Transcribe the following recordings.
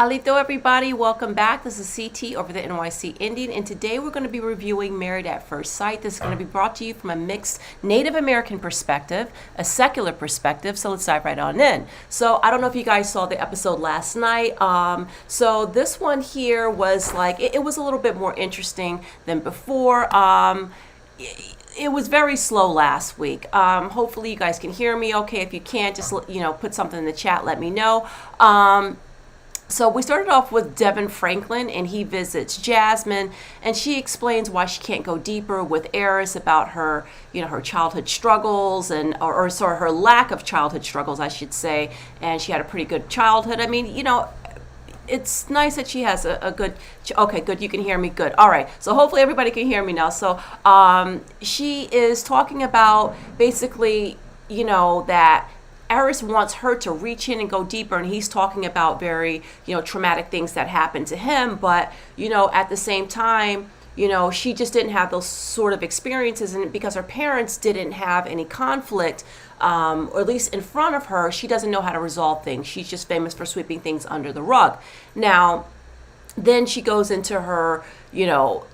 Halito everybody, welcome back. This is CT over the NYC Indian, and today we're going to be reviewing Married at First Sight. This is going to be brought to you from a mixed Native American perspective, a secular perspective, so let's dive right on in. So I don't know if you guys saw the episode last night. So this one here was like, it was a little bit more interesting than before. It was very slow last week. Hopefully you guys can hear me okay. If you can't, just put something in the chat, let me know. So we started off with Devin Franklin, and he visits Jasmine, and she explains why she can't go deeper with Eris about her, her childhood struggles, and or sorry, her lack of childhood struggles, I should say. And she had a pretty good childhood. I mean, it's nice that she has a good, okay, good, you can hear me, good. All right, so hopefully everybody can hear me now. So she is talking about basically, that Eris wants her to reach in and go deeper, and he's talking about very, traumatic things that happened to him. But, at the same time, she just didn't have those sort of experiences, and because her parents didn't have any conflict, or at least in front of her, she doesn't know how to resolve things. She's just famous for sweeping things under the rug. Now, then she goes into her,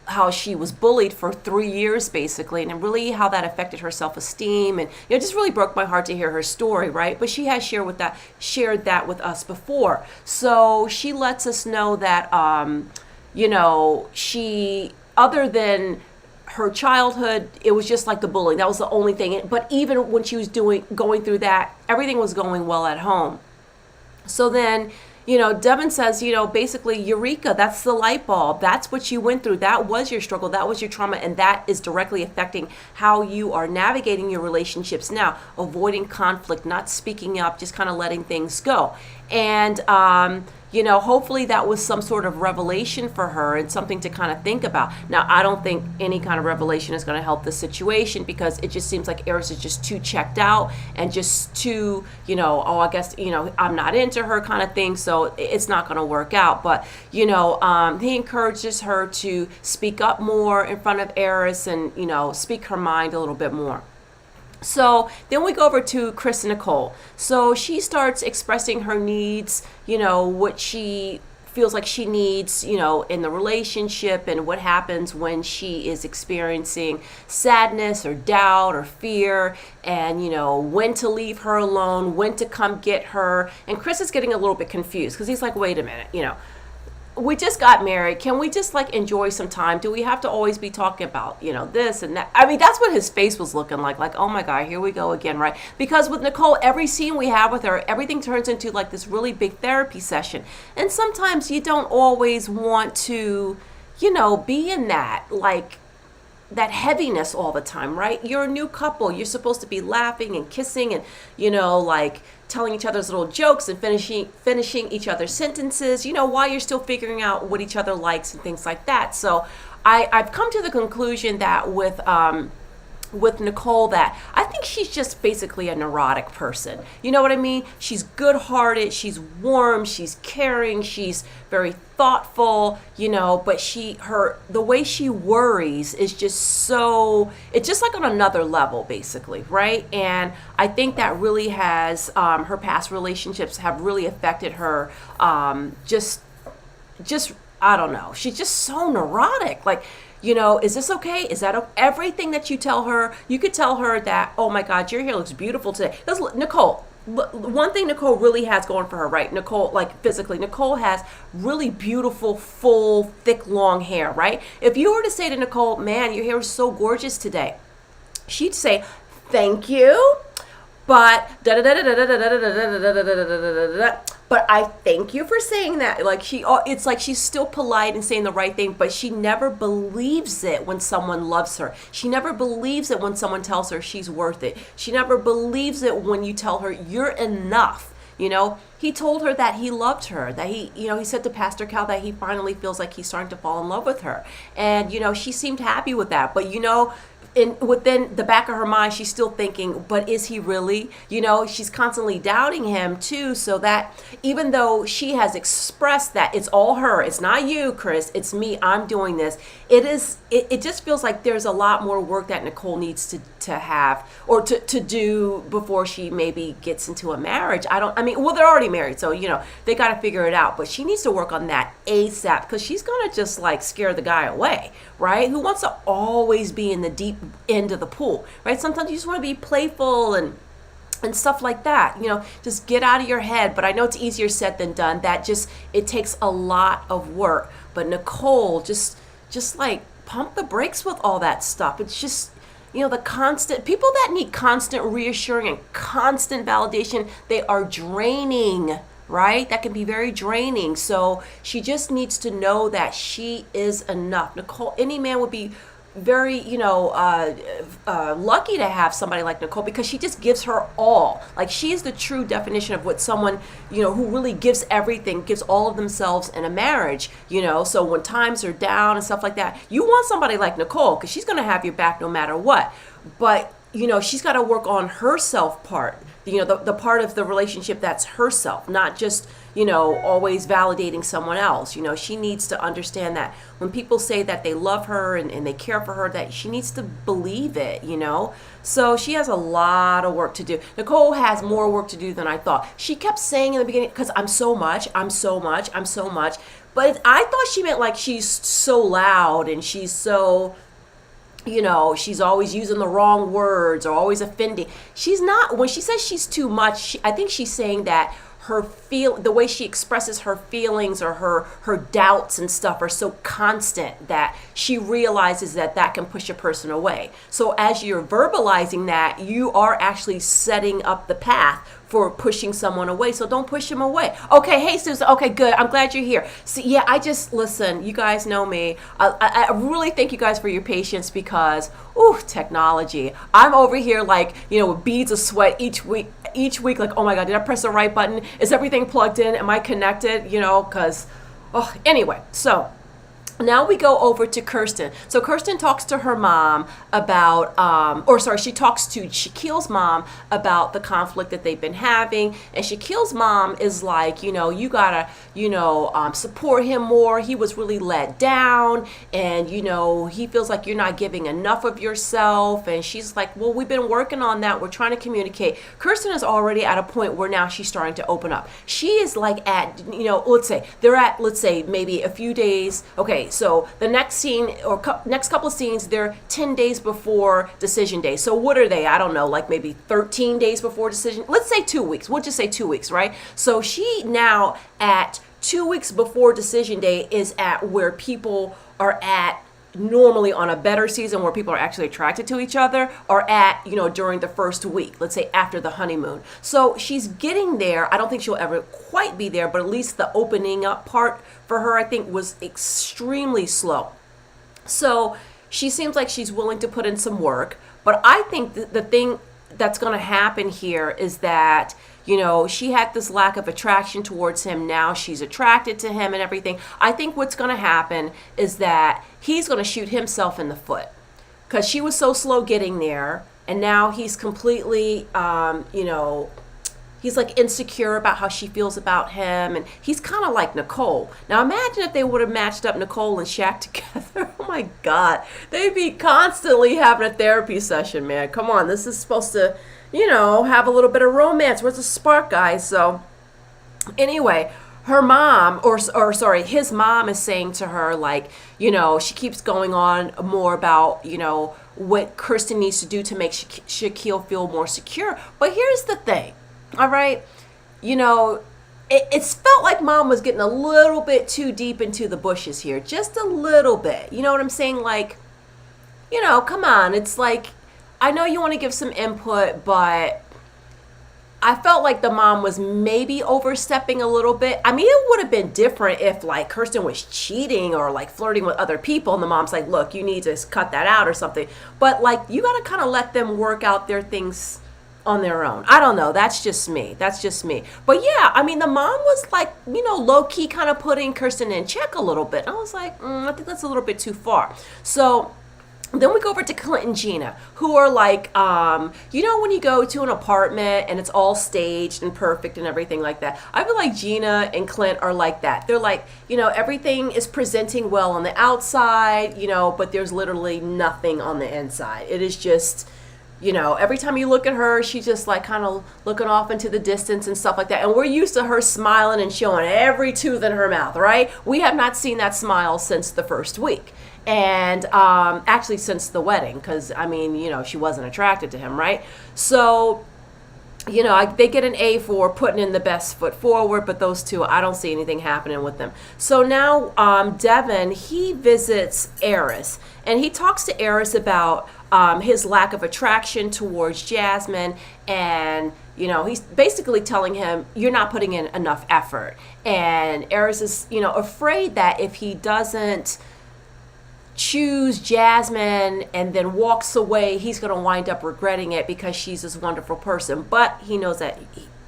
how she was bullied for 3 years, basically, and really how that affected her self-esteem. And, it just really broke my heart to hear her story, right? But she has shared that with us before. So she lets us know that, she, other than her childhood, it was just like the bullying. That was the only thing. But even when she was going through that, everything was going well at home. So then, Devin says, basically, Eureka, that's the light bulb. That's what you went through. That was your struggle. That was your trauma. And that is directly affecting how you are navigating your relationships now, avoiding conflict, not speaking up, just kind of letting things go. And, hopefully that was some sort of revelation for her and something to kind of think about. Now, I don't think any kind of revelation is going to help the situation, because it just seems like Eris is just too checked out and just too, I guess, I'm not into her kind of thing. So it's not going to work out. But, he encourages her to speak up more in front of Eris and, speak her mind a little bit more. So then we go over to Chris and Nicole. So she starts expressing her needs, what she feels like she needs, in the relationship, and what happens when she is experiencing sadness or doubt or fear, and, when to leave her alone, when to come get her. And Chris is getting a little bit confused, because he's like, wait a minute, we just got married. Can we just enjoy some time? Do we have to always be talking about, this and that? I mean, that's what his face was looking like, oh my God, here we go again, right? Because with Nicole, every scene we have with her, everything turns into this really big therapy session. And sometimes you don't always want to, be in that heaviness all the time, right? You're a new couple. You're supposed to be laughing and kissing and, telling each other's little jokes and finishing each other's sentences, while you're still figuring out what each other likes and things like that. So I've come to the conclusion that with Nicole, that I think she's just basically a neurotic person. You know what I mean? She's good-hearted, she's warm, she's caring, she's very thoughtful, but the way she worries is just so, it's just on another level, basically, right? And I think that really has, her past relationships have really affected her, just I don't know. She's just so neurotic. Is this okay? Is that everything that you tell her? You could tell her that, oh my God, your hair looks beautiful today. Nicole, one thing Nicole really has going for her, right? Nicole, physically, Nicole has really beautiful, full, thick, long hair, right? If you were to say to Nicole, man, your hair is so gorgeous today, she'd say, thank you, but but I thank you for saying that. It's like she's still polite and saying the right thing, but she never believes it when someone loves her. She never believes it when someone tells her she's worth it. She never believes it when you tell her you're enough. He told her that he loved her, that he said to Pastor Cal that he finally feels like he's starting to fall in love with her. And, she seemed happy with that. But, within the back of her mind, she's still thinking, but is he really? She's constantly doubting him too, so that even though she has expressed that it's all her, it's not you, Chris, it's me, I'm doing this, it just feels like there's a lot more work that Nicole needs to have or to do before she maybe gets into a marriage. They're already already married, so, they got to figure it out. But she needs to work on that ASAP, because she's going to just like scare the guy away, right? Who wants to always be in the deep end of the pool, right? Sometimes you just want to be playful and stuff like that, just get out of your head. But I know it's easier said than done. It takes a lot of work. But Nicole, just like pump the brakes with all that stuff. It's just, the constant, people that need constant reassuring and constant validation, they are draining, right? That can be very draining. So she just needs to know that she is enough. Nicole, any man would be very, lucky to have somebody like Nicole, because she just gives her all. Like, she is the true definition of what someone, who really gives everything, gives all of themselves in a marriage, So when times are down and stuff like that, you want somebody like Nicole, because she's going to have your back no matter what. But, she's got to work on herself part, the part of the relationship that's herself, not just, always validating someone else. She needs to understand that when people say that they love her and they care for her, that she needs to believe it, So she has a lot of work to do. Nicole has more work to do than I thought. She kept saying in the beginning, because I'm so much. But I thought she meant like she's so loud and she's so, she's always using the wrong words or always offending. She's not. When she says she's too much, I think she's saying that the way she expresses her feelings or her doubts and stuff are so constant that she realizes that can push a person away. So as you're verbalizing that, you are actually setting up the path for pushing someone away. So don't push them away. Okay, hey Susan, okay, good. I'm glad you're here. See, yeah, listen, you guys know me. I really thank you guys for your patience, because, technology. I'm over here like, with beads of sweat each week, like, oh my God, did I press the right button? Is everything plugged in? Am I connected? Because, anyway, so now we go over to Kirsten. So Kirsten talks to her mom about, she talks to Shaquille's mom about the conflict that they've been having. And Shaquille's mom is like, you gotta, support him more. He was really let down, and, he feels like you're not giving enough of yourself. And she's like, well, we've been working on that. We're trying to communicate. Kirsten is already at a point where now she's starting to open up. She is like at, let's say maybe a few days. Okay, so the next scene or next couple of scenes, they're 10 days before decision day. So what are they? I don't know, like maybe 13 days before decision. Let's say 2 weeks. We'll just say 2 weeks, right? So she now at 2 weeks before decision day is at where people are at normally on a better season, where people are actually attracted to each other, or at, during the first week, let's say after the honeymoon. So she's getting there. I don't think she'll ever quite be there, but at least the opening up part for her, I think, was extremely slow. So she seems like she's willing to put in some work, but I think the thing that's going to happen here is that, she had this lack of attraction towards him. Now she's attracted to him and everything. I think what's going to happen is that he's going to shoot himself in the foot, because she was so slow getting there. And now he's completely, he's like insecure about how she feels about him. And he's kind of like Nicole. Now imagine if they would have matched up Nicole and Shaq together. Oh my God. They'd be constantly having a therapy session, man. Come on. This is supposed to, have a little bit of romance. Where's the spark, guys? So anyway, her mom, his mom is saying to her, like, she keeps going on more about, what Kirsten needs to do to make Shaquille feel more secure. But here's the thing, all right? It's felt like mom was getting a little bit too deep into the bushes here, just a little bit. You know what I'm saying? Like, come on. It's like, I know you want to give some input, but I felt like the mom was maybe overstepping a little bit. I mean, it would have been different if like Kirsten was cheating or like flirting with other people and the mom's like, look, you need to cut that out or something. But like, you got to kind of let them work out their things on their own. I don't know. That's just me. But yeah, I mean, the mom was like, low key kind of putting Kirsten in check a little bit. And I was like, I think that's a little bit too far. So then we go over to Clint and Gina, who are like, when you go to an apartment and it's all staged and perfect and everything like that. I feel like Gina and Clint are like that. They're like, everything is presenting well on the outside, but there's literally nothing on the inside. It is just, every time you look at her, she's just like kind of looking off into the distance and stuff like that. And we're used to her smiling and showing every tooth in her mouth, right? We have not seen that smile since the first week. And actually since the wedding, because, she wasn't attracted to him, right? So, they get an A for putting in the best foot forward, but those two, I don't see anything happening with them. So now Devin, he visits Eris, and he talks to Eris about his lack of attraction towards Jasmine, and he's basically telling him, you're not putting in enough effort. And Eris is, afraid that if he doesn't choose Jasmine and then walks away, he's going to wind up regretting it because she's this wonderful person. But he knows that,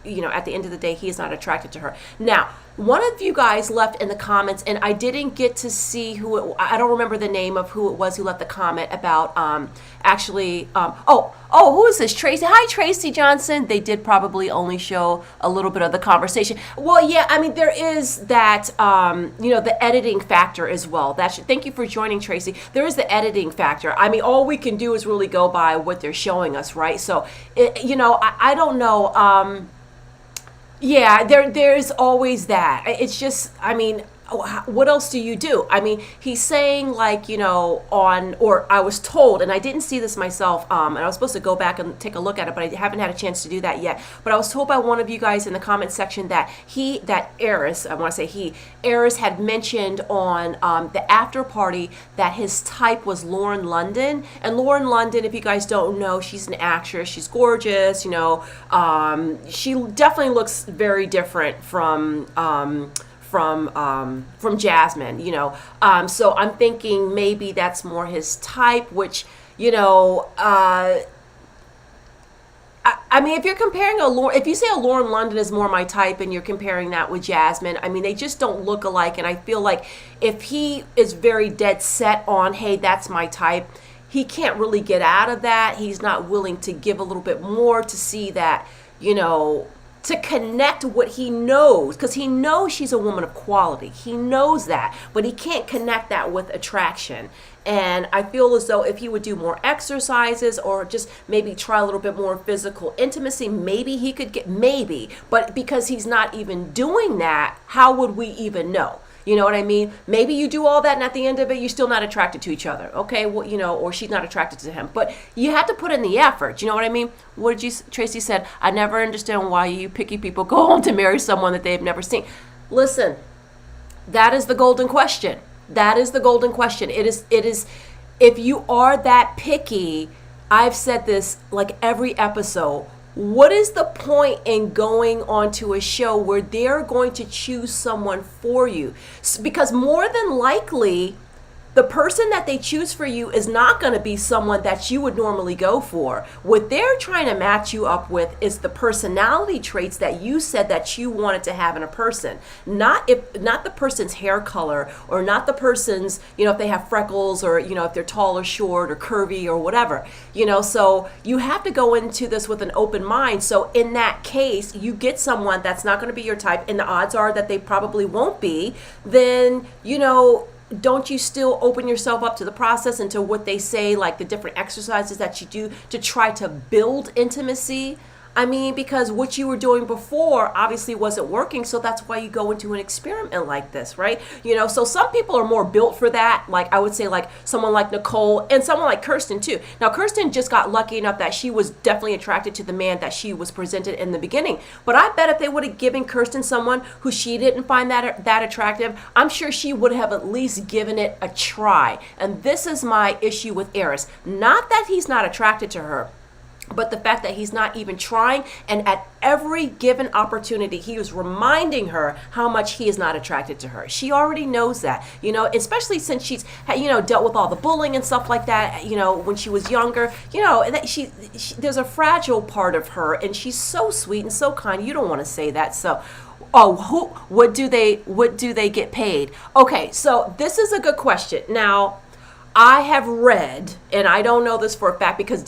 at the end of the day, he is not attracted to her. Now, one of you guys left in the comments, and I didn't get to see I don't remember the name of who it was who left the comment about who is this? Tracy. Hi, Tracy Johnson. They did probably only show a little bit of the conversation. Well, yeah, there is that, the editing factor as well. Thank you for joining, Tracy. There is the editing factor. All we can do is really go by what they're showing us, right? So, I don't know. Yeah, there's always that. It's just, what else do you do? He's saying or I was told, and I didn't see this myself, and I was supposed to go back and take a look at it, but I haven't had a chance to do that yet. But I was told by one of you guys in the comment section that Eris had mentioned on the after party that his type was Lauren London. And Lauren London, if you guys don't know, she's an actress. She's gorgeous, she definitely looks very different from Jasmine, so I'm thinking maybe that's more his type, which, if you're comparing if you say a Lauren London is more my type and you're comparing that with Jasmine, they just don't look alike. And I feel like if he is very dead set on, hey, that's my type, he can't really get out of that. He's not willing to give a little bit more to see that, to connect what he knows, because he knows she's a woman of quality. He knows that, but he can't connect that with attraction. And I feel as though if he would do more exercises or just maybe try a little bit more physical intimacy, maybe he could but because he's not even doing that, how would we even know? You know what I mean? Maybe you do all that and at the end of it, you're still not attracted to each other. Okay, well, or she's not attracted to him. But you have to put in the effort. You know what I mean? What did Tracy said, I never understand why you picky people go home to marry someone that they've never seen. Listen, that is the golden question. That is the golden question. It is, if you are that picky, I've said this like every episode, what is the point in going onto a show where they're going to choose someone for you? Because more than likely, the person that they choose for you is not going to be someone that you would normally go for. What they're trying to match you up with is the personality traits that you said that you wanted to have in a person. Not the person's hair color, or not the person's, if they have freckles, or, if they're tall or short or curvy or whatever. So you have to go into this with an open mind. So in that case, you get someone that's not going to be your type, and the odds are that they probably won't be, then, don't you still open yourself up to the process and to what they say, like the different exercises that you do to try to build intimacy? Because what you were doing before obviously wasn't working, so that's why you go into an experiment like this, right? So some people are more built for that. Like I would say, like someone like Nicole and someone like Kirsten too. Now Kirsten just got lucky enough that she was definitely attracted to the man that she was presented in the beginning. But I bet if they would have given Kirsten someone who she didn't find that attractive, I'm sure she would have at least given it a try. And this is my issue with Eris. Not that he's not attracted to her, but the fact that he's not even trying, and at every given opportunity, he was reminding her how much he is not attracted to her. She already knows that, especially since she's, dealt with all the bullying and stuff like that, when she was younger, that she there's a fragile part of her, and she's so sweet and so kind. You don't want to say that. So, what do they get paid? Okay, so this is a good question. Now, I have read, and I don't know this for a fact because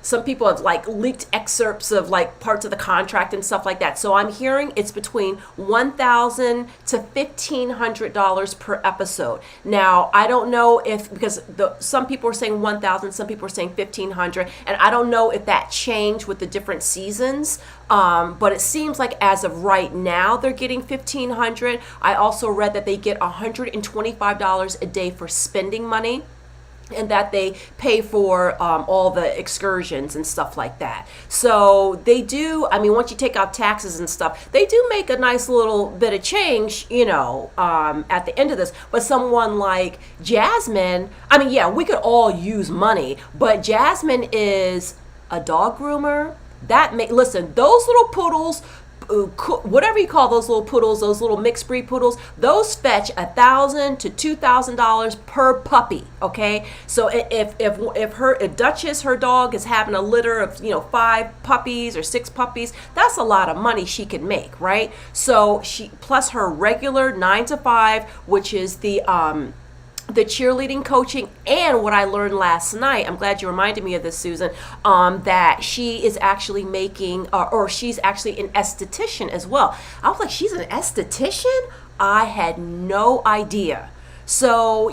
some people have like leaked excerpts of like parts of the contract and stuff like that. So I'm hearing it's between $1,000 to $1,500 per episode. Now, I don't know if, because some people are saying 1,000, some people are saying 1,500, and I don't know if that changed with the different seasons. But it seems like as of right now, they're getting 1,500. I also read that they get $125 a day for spending money, and that they pay for all the excursions and stuff like that. So they do, I mean, once you take out taxes and stuff, they do make a nice little bit of change, at the end of this. But someone like Jasmine, I mean, yeah, we could all use money, but Jasmine is a dog groomer. Listen, those little poodles, whatever you call those little poodles, those little mixed breed poodles, those fetch $1,000 to $2,000 per puppy. Okay, so if Duchess, her dog, is having a litter of 5 puppies or 6 puppies, that's a lot of money she can make, right? So she plus her regular 9 to 5, which is the cheerleading coaching, and what I learned last night, I'm glad you reminded me of this, Susan, that she is actually making, or she's actually an esthetician as well. I was like, she's an esthetician? I had no idea. So,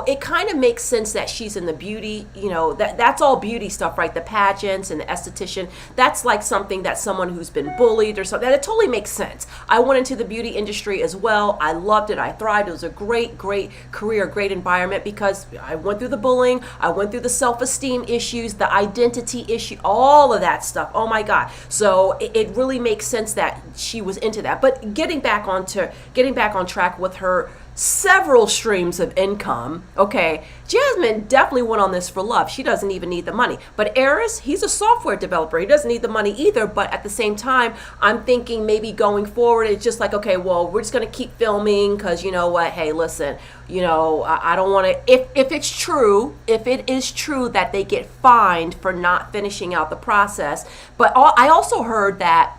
it kind of makes sense that she's in the beauty, that's all beauty stuff, right? The pageants and the esthetician, that's like something that someone who's been bullied or something, that it totally makes sense. I went into the beauty industry as well. I loved it. I thrived. It was a great, great career, great environment, because I went through the bullying. I went through the self-esteem issues, the identity issue, all of that stuff. Oh my God. So it really makes sense that she was into that. But getting back on track with her several streams of income. Okay, Jasmine definitely went on this for love. She doesn't even need the money. But Eris, he's a software developer. He doesn't need the money either. But at the same time, I'm thinking maybe going forward, it's just like, okay, well, we're just going to keep filming because you know what? Hey, listen, I don't want to, if it is true that they get fined for not finishing out the process. But I also heard that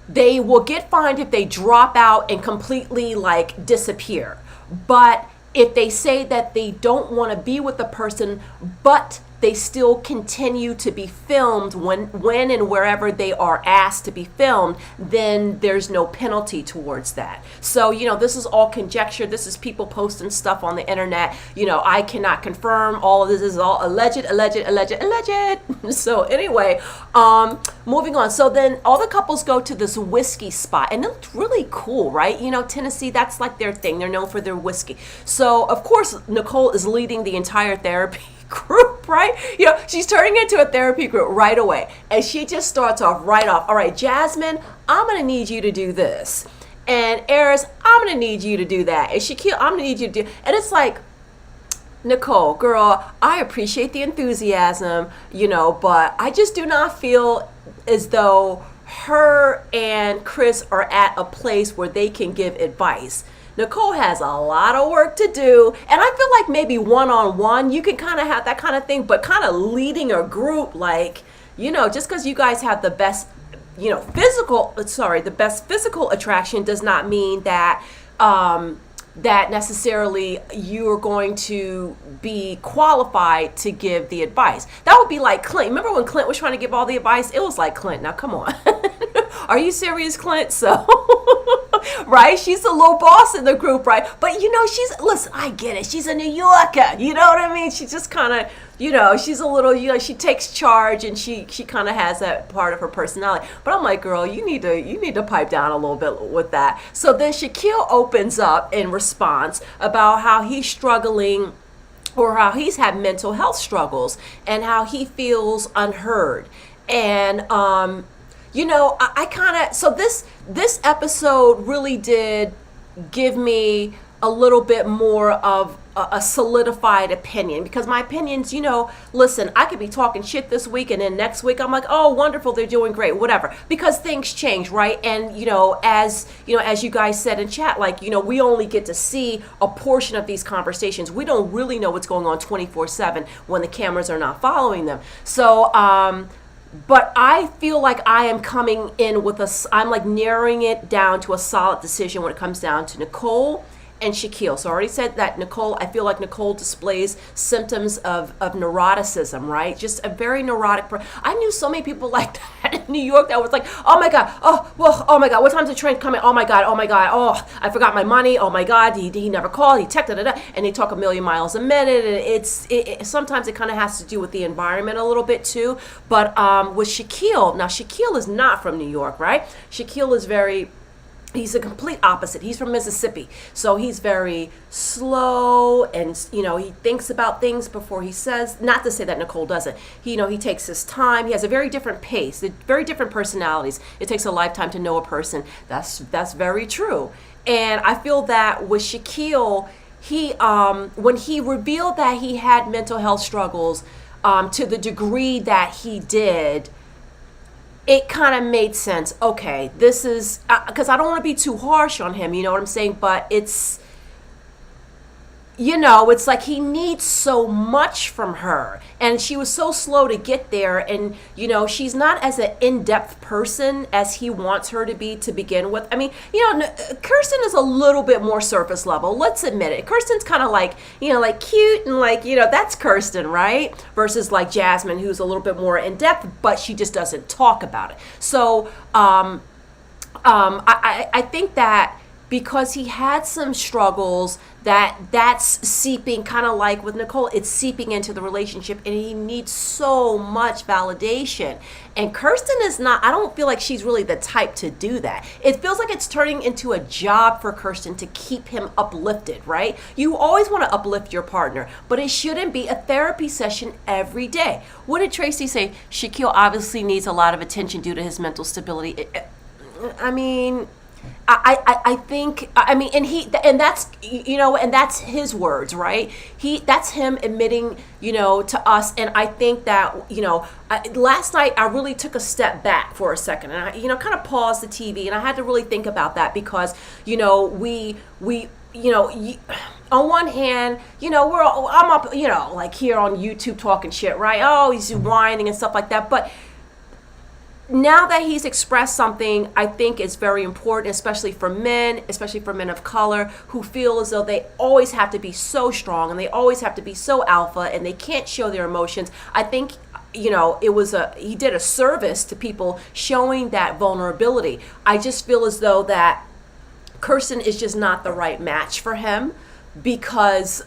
they will get fined if they drop out and completely like disappear. But if they say that they don't want to be with the person, but they still continue to be filmed when and wherever they are asked to be filmed, then there's no penalty towards that. So, this is all conjecture. This is people posting stuff on the internet. I cannot confirm. All of this is all alleged. So anyway, moving on. So then all the couples go to this whiskey spot, and it looked really cool, right? Tennessee, that's like their thing. They're known for their whiskey. So of course, Nicole is leading the entire therapy group, right? She's turning into a therapy group right away. And she just starts off right off. All right, Jasmine, I'm going to need you to do this. And Eris, I'm going to need you to do that. And Shaquille, I'm going to need you to do. And it's like, Nicole, girl, I appreciate the enthusiasm, but I just do not feel as though her and Chris are at a place where they can give advice. Nicole has a lot of work to do, and I feel like maybe one-on-one you can kind of have that kind of thing, but kind of leading a group, like, just because you guys have the best physical attraction does not mean that that necessarily you're going to be qualified to give the advice. That would be like Clint. Remember when Clint was trying to give all the advice? It was like, Clint, now come on. Are you serious, Clint? So, right? She's the little boss in the group, right? But, listen, I get it. She's a New Yorker. You know what I mean? She just kind of, she's a little, she takes charge, and she kind of has that part of her personality. But I'm like, girl, you need to pipe down a little bit with that. So then Shaquille opens up in response about how he's struggling, or how he's had mental health struggles, and how he feels unheard. And, I kind of, so this episode really did give me a little bit more of a solidified opinion, because my opinions, listen, I could be talking shit this week, and then next week I'm like, oh, wonderful, they're doing great, whatever, because things change, right? And as you guys said in chat, like, we only get to see a portion of these conversations. We don't really know what's going on 24/7 when the cameras are not following them. So but I feel like I am coming in with I'm like narrowing it down to a solid decision when it comes down to Nicole and Shaquille. So I already said that Nicole, I feel like Nicole displays symptoms of neuroticism, right? Just a very neurotic I knew so many people like that in New York that was like, oh my God, oh my God, what time's the train coming? Oh my God, oh, I forgot my money. Oh my God, he never called, he texted, and they talk a million miles a minute. And sometimes it kind of has to do with the environment a little bit too. But with Shaquille, now Shaquille is not from New York, right? Shaquille is he's a complete opposite. He's from Mississippi. So he's very slow and, he thinks about things before he says, not to say that Nicole doesn't. He takes his time. He has a very different pace, very different personalities. It takes a lifetime to know a person. That's very true. And I feel that with Shaquille, when he revealed that he had mental health struggles, to the degree that he did, it kind of made sense. Okay, this is, because I don't want to be too harsh on him, you know what I'm saying? But it's like he needs so much from her. And she was so slow to get there. And, she's not as an in-depth person as he wants her to be to begin with. I mean, Kirsten is a little bit more surface level. Let's admit it. Kirsten's kind of like, like cute and like, that's Kirsten, right? Versus like Jasmine, who's a little bit more in-depth, but she just doesn't talk about it. So I think that because he had some struggles, that's seeping, kind of like with Nicole, it's seeping into the relationship, and he needs so much validation. And Kirsten is not, I don't feel like she's really the type to do that. It feels like it's turning into a job for Kirsten to keep him uplifted, right? You always want to uplift your partner, but it shouldn't be a therapy session every day. What did Tracy say? Shaquille obviously needs a lot of attention due to his mental stability. I think, and that's his words, right? That's him admitting, to us. And I think that, last night I really took a step back for a second, and I, kind of paused the TV, and I had to really think about that because, we on one hand, I'm up, like here on YouTube talking shit, right? Oh, he's whining and stuff like that. But now that he's expressed something, I think is very important, especially for men of color who feel as though they always have to be so strong and they always have to be so alpha and they can't show their emotions. I think, he did a service to people showing that vulnerability. I just feel as though that Kirsten is just not the right match for him because,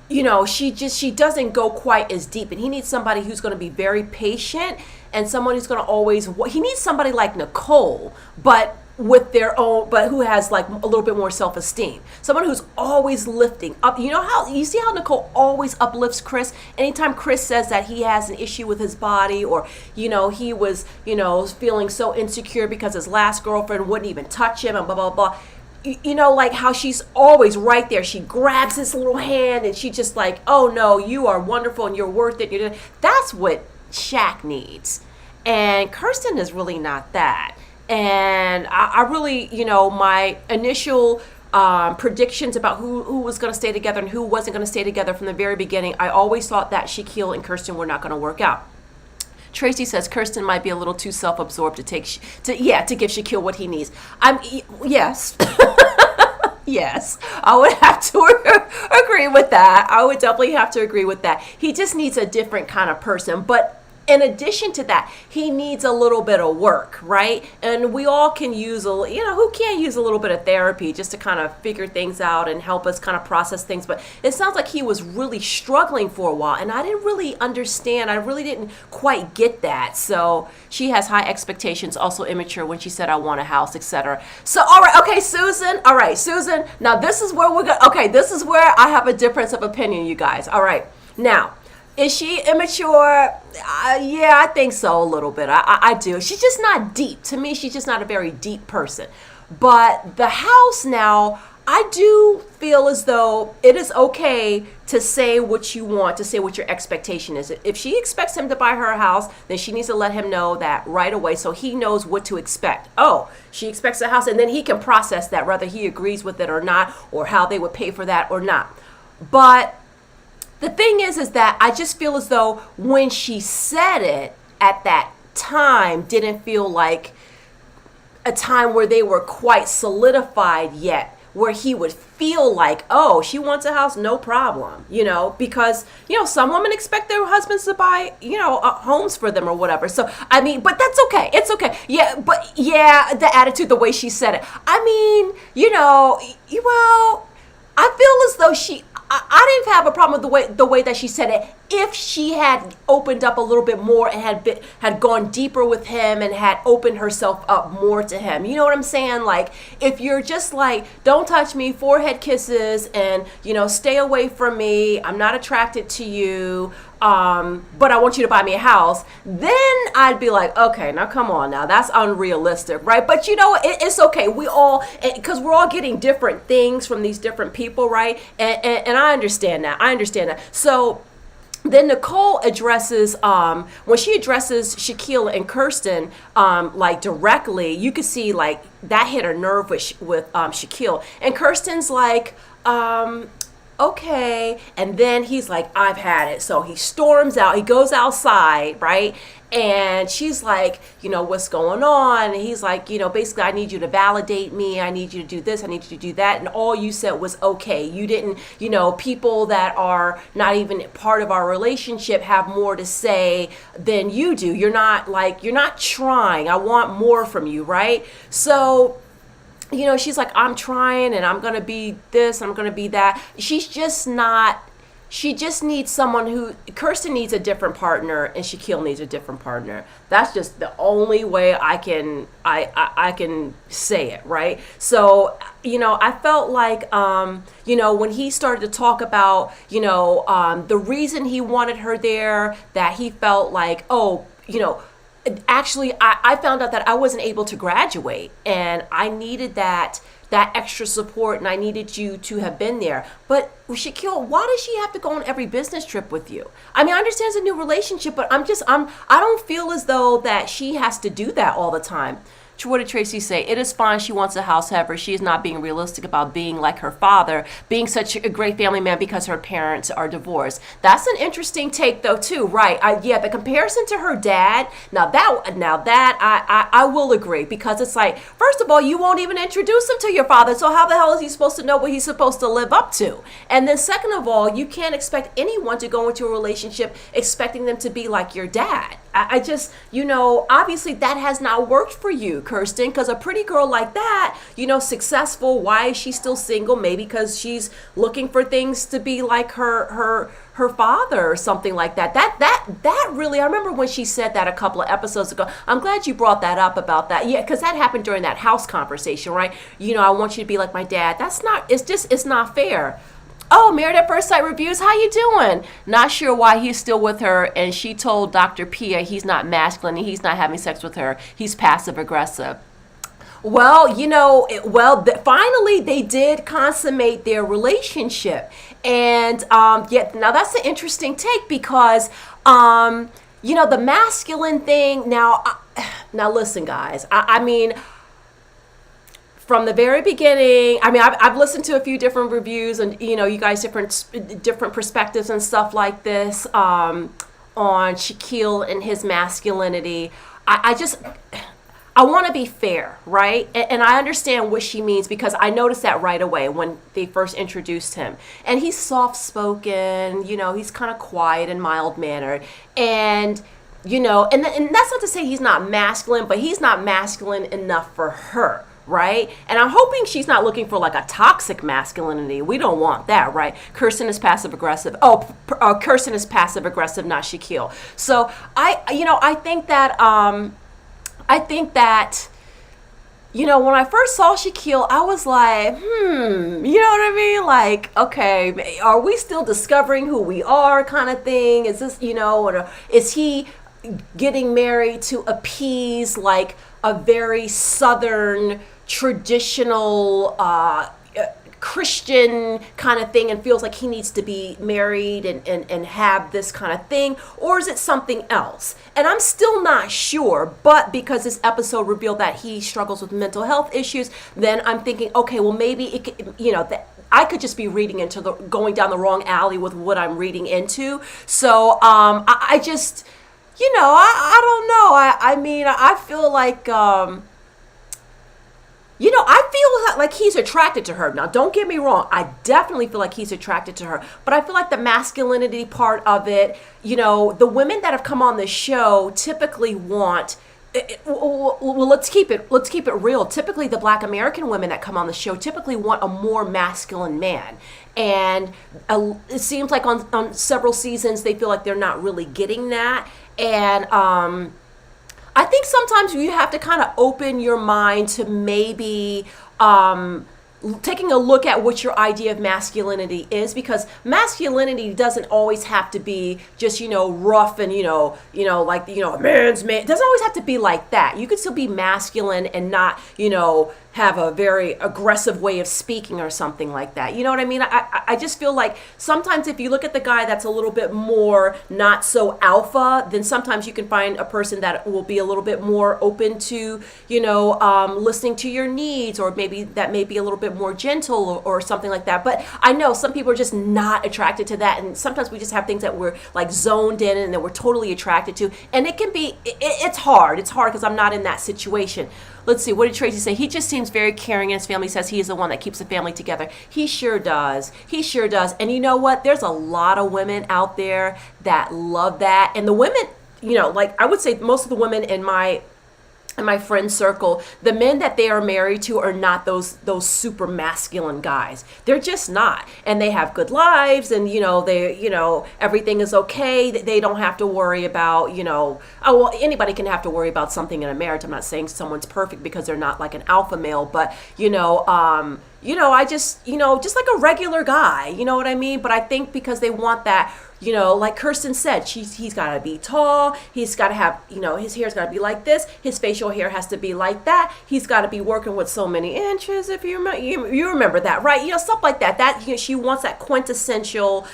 she doesn't go quite as deep, and he needs somebody who's going to be very patient and someone who's going to he needs somebody like Nicole, but who has like a little bit more self-esteem. Someone who's always lifting up. You see how Nicole always uplifts Chris? Anytime Chris says that he has an issue with his body or, he was, feeling so insecure because his last girlfriend wouldn't even touch him and blah, blah, blah. Like how she's always right there. She grabs his little hand and she just like, oh no, you are wonderful and you're worth it. That's what Shaq needs. And Kirsten is really not that. And I really, my initial predictions about who was going to stay together and who wasn't going to stay together from the very beginning, I always thought that Shaquille and Kirsten were not going to work out. Tracy says Kirsten might be a little too self-absorbed to give Shaquille what he needs. Yes. Yes, I would have to agree with that. I would definitely have to agree with that. He just needs a different kind of person. But in addition to that, he needs a little bit of work, right? And we all can use who can't use a little bit of therapy just to kind of figure things out and help us kind of process things. But it sounds like he was really struggling for a while, and I didn't really understand. I really didn't quite get that. So she has high expectations, also immature when she said, I want a house, etc. So, all right, okay, Susan. All right, Susan. Now, this is where this is where I have a difference of opinion, you guys. All right, now. Is she immature? Yeah, I think so a little bit. I do. She's just not deep. To me, she's just not a very deep person. But the house now, I do feel as though it is okay to say what you want, to say what your expectation is. If she expects him to buy her a house, then she needs to let him know that right away so he knows what to expect. Oh, she expects a house, and then he can process that, whether he agrees with it or not, or how they would pay for that or not. But the thing is that I just feel as though when she said it at that time didn't feel like a time where they were quite solidified yet where he would feel like, oh, she wants a house, no problem, because, some women expect their husbands to buy, homes for them or whatever. So, I mean, but that's okay. It's okay. Yeah, but yeah, the attitude, the way she said it. I mean, well, I feel as though I didn't have a problem with the way that she said it. If she had opened up a little bit more and had gone deeper with him and had opened herself up more to him, you know what I'm saying? Like, if you're just like, don't touch me, forehead kisses, and stay away from me. I'm not attracted to you. But I want you to buy me a house. Then I'd be like, okay, now come on, now that's unrealistic, right? But it's okay. Because we're all getting different things from these different people, right? And I understand that. So then Nicole addresses, when she addresses Shaquille and Kirsten, like directly, you could see like that hit her nerve with Shaquille. And Kirsten's like, okay. And then he's like, I've had it. So he storms out. He goes outside, right? And she's like, what's going on? And he's like, basically, I need you to validate me. I need you to do this. I need you to do that. And all you said was okay. You didn't, people that are not even part of our relationship have more to say than you do. You're not trying. I want more from you, right? So, she's like, I'm trying and I'm going to be this, I'm going to be that. She just needs someone Kirsten needs a different partner and Shaquille needs a different partner. That's just the only way I can say it, right? So, I felt like, when he started to talk about, the reason he wanted her there, that he felt like, actually, I found out that I wasn't able to graduate and I needed that extra support and I needed you to have been there. But Shaquille, why does she have to go on every business trip with you? I mean, I understand it's a new relationship, but I don't feel as though that she has to do that all the time. What did Tracy say? It is fine. She wants a house. However, she is not being realistic about being like her father, being such a great family man because her parents are divorced. That's an interesting take, though, too. Right? The comparison to her dad. Now that I will agree, because it's like, first of all, you won't even introduce him to your father. So how the hell is he supposed to know what he's supposed to live up to? And then second of all, you can't expect anyone to go into a relationship expecting them to be like your dad. I just, obviously that has not worked for you, Kirsten, because a pretty girl like that, successful, why is she still single? Maybe because she's looking for things to be like her father or something like that. That really, I remember when she said that a couple of episodes ago. I'm glad you brought that up about that. Yeah, because that happened during that house conversation, right? I want you to be like my dad. It's not fair. Oh, Married at First Sight Reviews, how you doing? Not sure why he's still with her, and she told Dr. Pia he's not masculine and he's not having sex with her. He's passive aggressive. Well, finally they did consummate their relationship. And now that's an interesting take because, the masculine thing, now listen, guys, I mean, from the very beginning, I mean, I've listened to a few different reviews and, you guys different perspectives and stuff like this on Shaquille and his masculinity. I want to be fair, right? And I understand what she means because I noticed that right away when they first introduced him. And he's soft-spoken, he's kind of quiet and mild-mannered. And, and that's not to say he's not masculine, but he's not masculine enough for her. Right? And I'm hoping she's not looking for like a toxic masculinity. We don't want that, right? Kirsten is passive aggressive. Kirsten is passive aggressive, not Shaquille. So I think that when I first saw Shaquille, I was like, you know what I mean? Like, okay, are we still discovering who we are kind of thing? Is this, or is he getting married to appease like a very Southern traditional Christian kind of thing and feels like he needs to be married and have this kind of thing? Or is it something else? And I'm still not sure, but because this episode revealed that he struggles with mental health issues, then I'm thinking, okay, well maybe it could, I could just be reading going down the wrong alley with what I'm reading into. So I just, I don't know. I mean, I feel like, I feel like he's attracted to her. Now, don't get me wrong. I definitely feel like he's attracted to her. But I feel like the masculinity part of it, you know, the women that have come on the show typically want, well, let's keep it real. Typically, the Black American women that come on the show typically want a more masculine man. And it seems like on several seasons, they feel like they're not really getting that. And I think sometimes you have to kind of open your mind to maybe taking a look at what your idea of masculinity is, because masculinity doesn't always have to be just, you know, rough and, like, a man's man. It doesn't always have to be like that. You could still be masculine and not, have a very aggressive way of speaking or something like that. You know what I mean? I just feel like sometimes if you look at the guy that's a little bit more not so alpha, then sometimes you can find a person that will be a little bit more open to, listening to your needs, or maybe that may be a little bit more gentle or something like that. But I know some people are just not attracted to that. And sometimes we just have things that we're like zoned in and that we're totally attracted to. And it can be, it's hard. It's hard because I'm not in that situation. Let's see, what did Tracy say? He just seems very caring, and his family says he is the one that keeps the family together. He sure does. He sure does. And you know what? There's a lot of women out there that love that. And the women, like I would say most of the women in my friend circle, the men that they are married to are not those super masculine guys. They're just not. And they have good lives, and everything is okay. They don't have to worry about, anybody can have to worry about something in a marriage. I'm not saying someone's perfect because they're not like an alpha male, but I just like a regular guy, you know what I mean? But I think because they want that, like Kirsten said, he's got to be tall. He's got to have, his hair's got to be like this. His facial hair has to be like that. He's got to be working with so many inches. If you remember that, right? Stuff like that. That she wants that quintessential,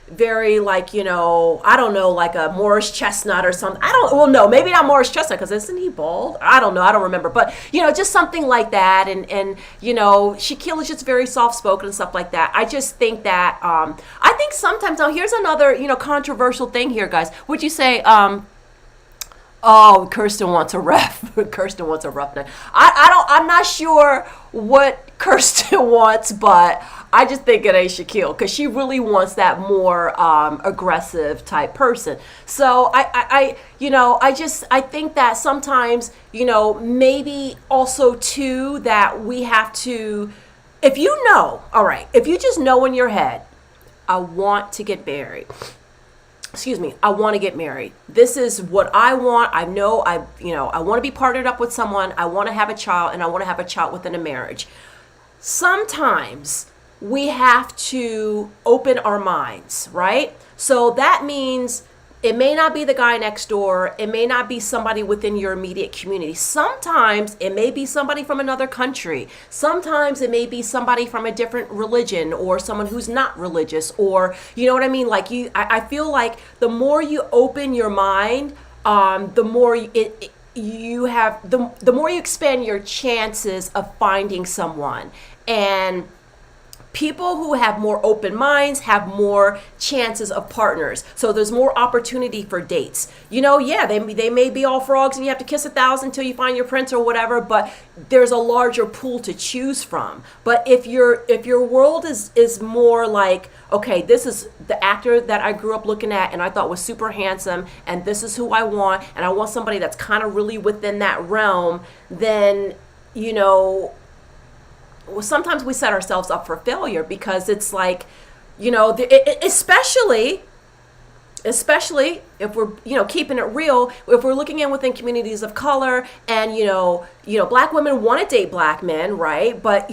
very like, I don't know, like a Morris Chestnut or something. No, maybe not Morris Chestnut, because isn't he bald? I don't know. I don't remember. But, just something like that. And Shaquille is just very soft-spoken and stuff like that. I just think that, I think sometimes, now here's another, controversial thing here, guys. Would you say, oh, Kirsten wants a ref. Kirsten wants a roughneck. I'm not sure what Kirsten wants, but I just think it ain't Shaquille, because she really wants that more aggressive type person. So I think that sometimes, maybe also too, that we have to, if you just know in your head, I want to get married. I want to get married. This is what I want. I know I want to be partnered up with someone. I want to have a child, and I want to have a child within a marriage. Sometimes we have to open our minds, right? So that means it may not be the guy next door. It may not be somebody within your immediate community. Sometimes it may be somebody from another country. Sometimes it may be somebody from a different religion, or someone who's not religious, or, you know what I mean? Like I feel like the more you open your mind, the more the more you expand your chances of finding someone. And people who have more open minds have more chances of partners. So there's more opportunity for dates. They may be all frogs and you have to kiss 1,000 until you find your prince or whatever, but there's a larger pool to choose from. But if your world is more like, okay, this is the actor that I grew up looking at and I thought was super handsome, and this is who I want, and I want somebody that's kind of really within that realm, then, sometimes we set ourselves up for failure, because it's like, especially if we're, keeping it real, if we're looking in within communities of color, and, Black women want to date Black men, right? But,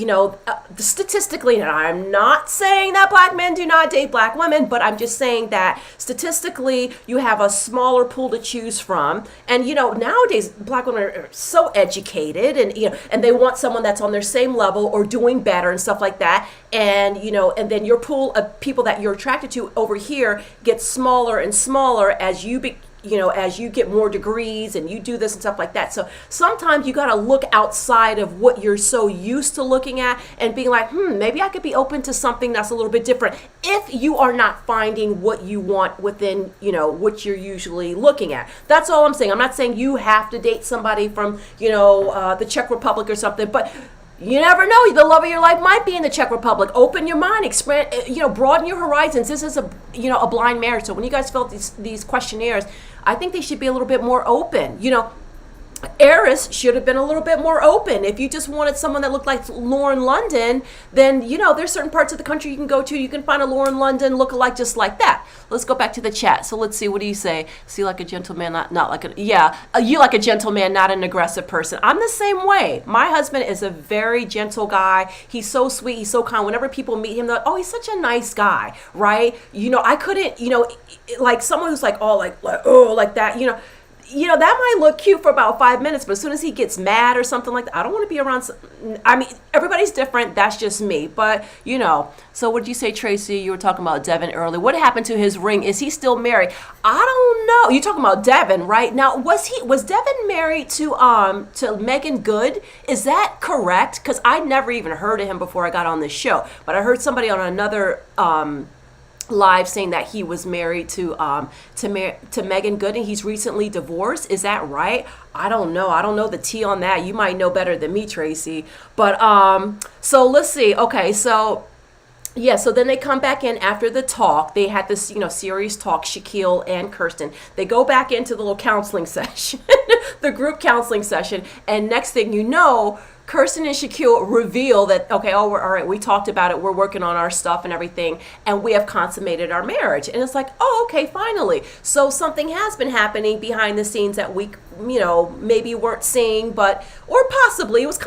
statistically, and I'm not saying that Black men do not date Black women, but I'm just saying that statistically, you have a smaller pool to choose from. And, nowadays, Black women are so educated, and, and they want someone that's on their same level or doing better and stuff like that. And, and then your pool of people that you're attracted to over here gets smaller and smaller as you get more degrees and you do this and stuff like that. So sometimes you got to look outside of what you're so used to looking at and being like, maybe I could be open to something that's a little bit different, if you are not finding what you want within, what you're usually looking at. That's all I'm saying. I'm not saying you have to date somebody from, the Czech Republic or something, but You never know. The love of your life might be in the Czech Republic. Open your mind, expand, broaden your horizons. This is a blind marriage. So when you guys fill out these questionnaires, I think they should be a little bit more open. Eris should have been a little bit more open. If you just wanted someone that looked like Lauren London, then, there's certain parts of the country you can go to. You can find a Lauren London lookalike just like that. Let's go back to the chat. So let's see. What do you say? See, like a gentleman, not like a, yeah. You like a gentleman, not an aggressive person. I'm the same way. My husband is a very gentle guy. He's so sweet. He's so kind. Whenever people meet him, they're like, oh, he's such a nice guy, right? I couldn't, like someone who's like, oh, like that, that might look cute for about 5 minutes, but as soon as he gets mad or something like that, I don't want to be around. I mean, everybody's different. That's just me. But, so what did you say, Tracy? You were talking about Devin earlier. What happened to his ring? Is he still married? I don't know. You're talking about Devin, right? Now, was Devin married to Megan Good? Is that correct? Because I never even heard of him before I got on this show. But I heard somebody on another live saying that he was married to Megan Good and he's recently divorced. Is that right? I don't know the tea on that. You might know better than me, Tracy. But so let's see. Okay, so yeah, so then they come back in after the talk. They had this, serious talk, Shaquille and Kirsten. They go back into the little counseling session, the group counseling session, and next thing you know, Kirsten and Shaquille reveal that, okay, all right, we talked about it, we're working on our stuff and everything, and we have consummated our marriage. And it's like, oh, okay, finally. So something has been happening behind the scenes that we, maybe weren't seeing, or possibly, it was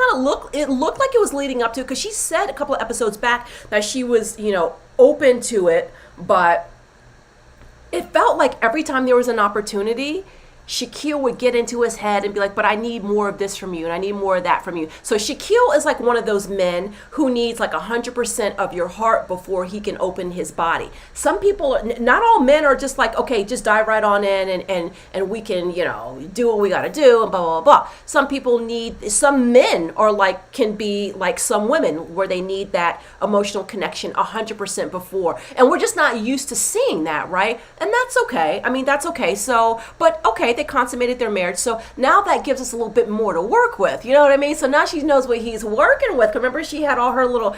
it looked like it was leading up to, because she said a couple of episodes back that she was, open to it, but it felt like every time there was an opportunity, Shaquille would get into his head and be like, but I need more of this from you and I need more of that from you. So Shaquille is like one of those men who needs like 100% of your heart before he can open his body. Some people, not all men are just like, okay, just dive right on in and we can, do what we got to do and blah, blah, blah. Some men are like, can be like some women where they need that emotional connection 100% before. And we're just not used to seeing that, right? And that's okay. I mean, that's okay. So, but okay, they consummated their marriage. So now that gives us a little bit more to work with. You know what I mean? So now she knows what he's working with. Remember, she had all her little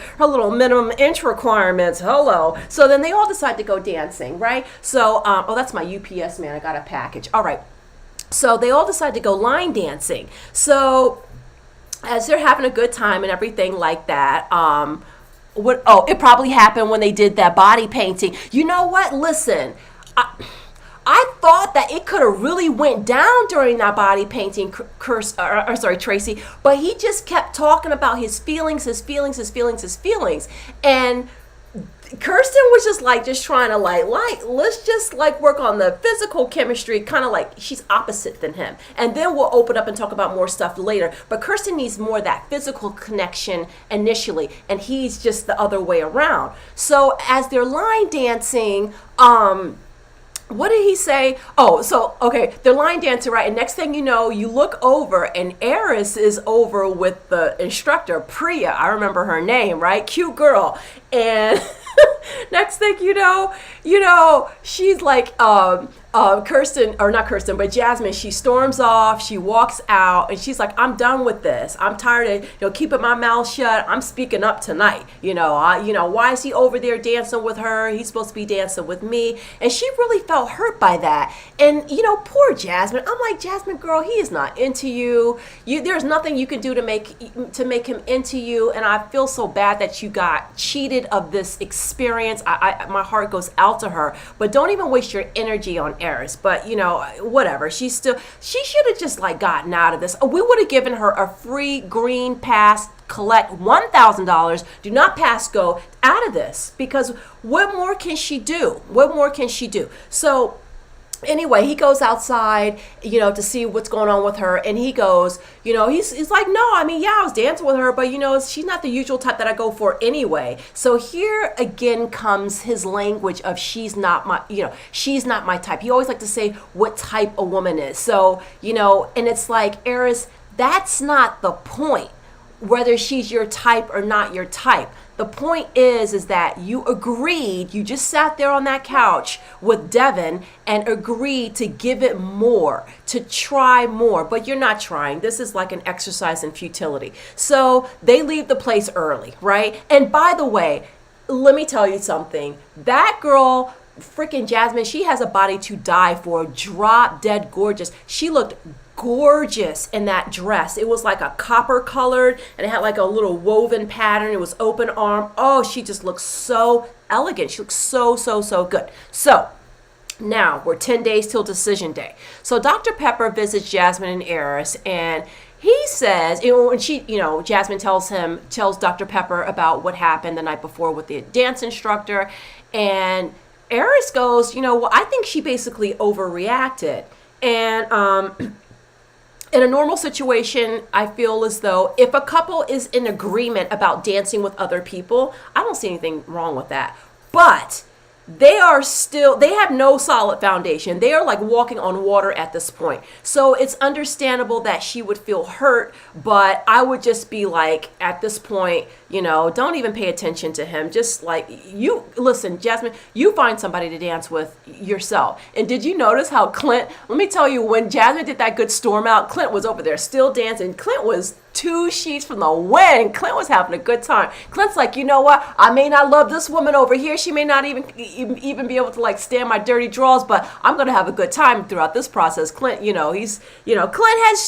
minimum inch requirements. Hello. So then they all decide to go dancing, right? So, oh, that's my UPS man. I got a package. All right. So they all decide to go line dancing. So as they're having a good time and everything like that, it probably happened when they did that body painting. You know what? Listen, I thought that it could have really went down during that body painting, Tracy, but he just kept talking about his feelings. And Kirsten was just trying to let's just work on the physical chemistry, kind of like she's opposite than him. And then we'll open up and talk about more stuff later. But Kirsten needs more of that physical connection initially, and he's just the other way around. So as they're line dancing, what did he say? Oh, so, okay, they're line dancing, right? And next thing you know, you look over and Eris is over with the instructor, Priya. I remember her name, right? Cute girl. And next thing you know, she's like, Kirsten, or not Kirsten, but Jasmine, she storms off, she walks out, and she's like, I'm done with this. I'm tired of, keeping my mouth shut. I'm speaking up tonight. Why is he over there dancing with her? He's supposed to be dancing with me. And she really felt hurt by that. And, poor Jasmine. I'm like, Jasmine, girl, he is not into you. There's nothing you can do to make him into you. And I feel so bad that you got cheated of this experience. My heart goes out to her. But don't even waste your energy on Eris. But whatever. She should have just gotten out of this. We would have given her a free green pass. Collect $1,000. Do not pass go out of this, because what more can she do? So anyway, he goes outside, to see what's going on with her. And he goes, he's like, no, I mean, yeah, I was dancing with her, but she's not the usual type that I go for anyway. So here again comes his language of she's not my type. He always like to say what type a woman is. So, and it's like, Eris, that's not the point. whether she's your type or not your type. The point is that you agreed, you just sat there on that couch with Devin and agreed to give it more, to try more, but you're not trying. This is like an exercise in futility. So they leave the place early, right? And by the way, let me tell you something. That girl, freaking Jasmine, she has a body to die for, drop dead gorgeous. She looked gorgeous in that dress. It was like a copper colored and it had like a little woven pattern. It was open arm. Oh, she just looked so elegant. She looked so good. So now we're 10 days till decision day. So Dr. Pepper visits Jasmine and Eris, and he says, when Jasmine tells Dr. Pepper about what happened the night before with the dance instructor, and Eris goes, well, I think she basically overreacted. And in a normal situation, I feel as though if a couple is in agreement about dancing with other people, I don't see anything wrong with that. But they have no solid foundation. They are like walking on water at this point. So it's understandable that she would feel hurt, but I would just be like, at this point, don't even pay attention to him. Just like, listen, Jasmine, you find somebody to dance with yourself. And did you notice how Clint, let me tell you, when Jasmine did that good storm out, Clint was over there still dancing. Clint was 2 sheets from the wind. Clint was having a good time. Clint's like, you know what? I may not love this woman over here. She may not even be able to like stand my dirty drawers, but I'm going to have a good time throughout this process. Clint, Clint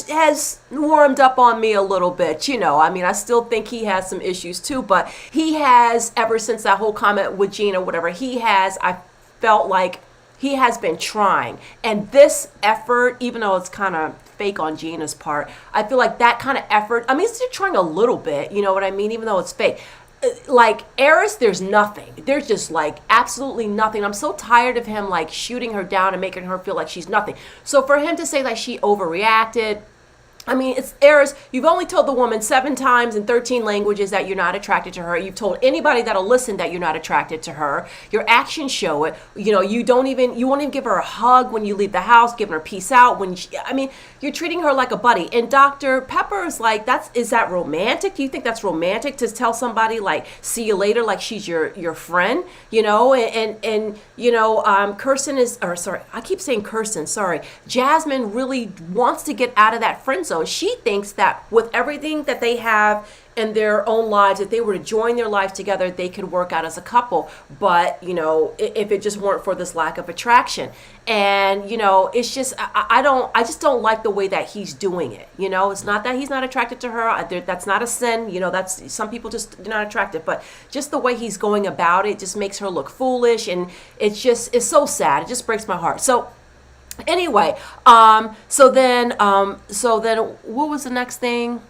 has warmed up on me a little bit. I still think he has some issues too, but he has, ever since that whole comment with Gina, whatever, I felt like he has been trying. And this effort, even though it's kind of fake on Gina's part, I feel like that kind of effort, he's still trying a little bit, you know what I mean? Even though it's fake. Like Eris, there's nothing. There's just like absolutely nothing. I'm so tired of him like shooting her down and making her feel like she's nothing. So for him to say that she overreacted, it's Eris. You've only told the woman 7 times in 13 languages that you're not attracted to her. You've told anybody that'll listen that you're not attracted to her. Your actions show it. You won't even give her a hug when you leave the house, giving her peace out. You're treating her like a buddy. And Dr. Pepper is like, is that romantic? Do you think that's romantic to tell somebody like, see you later, like she's your friend? Kirsten I keep saying Kirsten, sorry. Jasmine really wants to get out of that friend zone. She thinks that with everything that they have in their own lives, if they were to join their lives together, they could work out as a couple. But, if it just weren't for this lack of attraction. And, it's just, I just don't like the way that he's doing it. It's not that he's not attracted to her. That's not a sin. That's, some people just not attracted, but just the way he's going about it just makes her look foolish. And it's so sad. It just breaks my heart. So anyway, so then what was the next thing?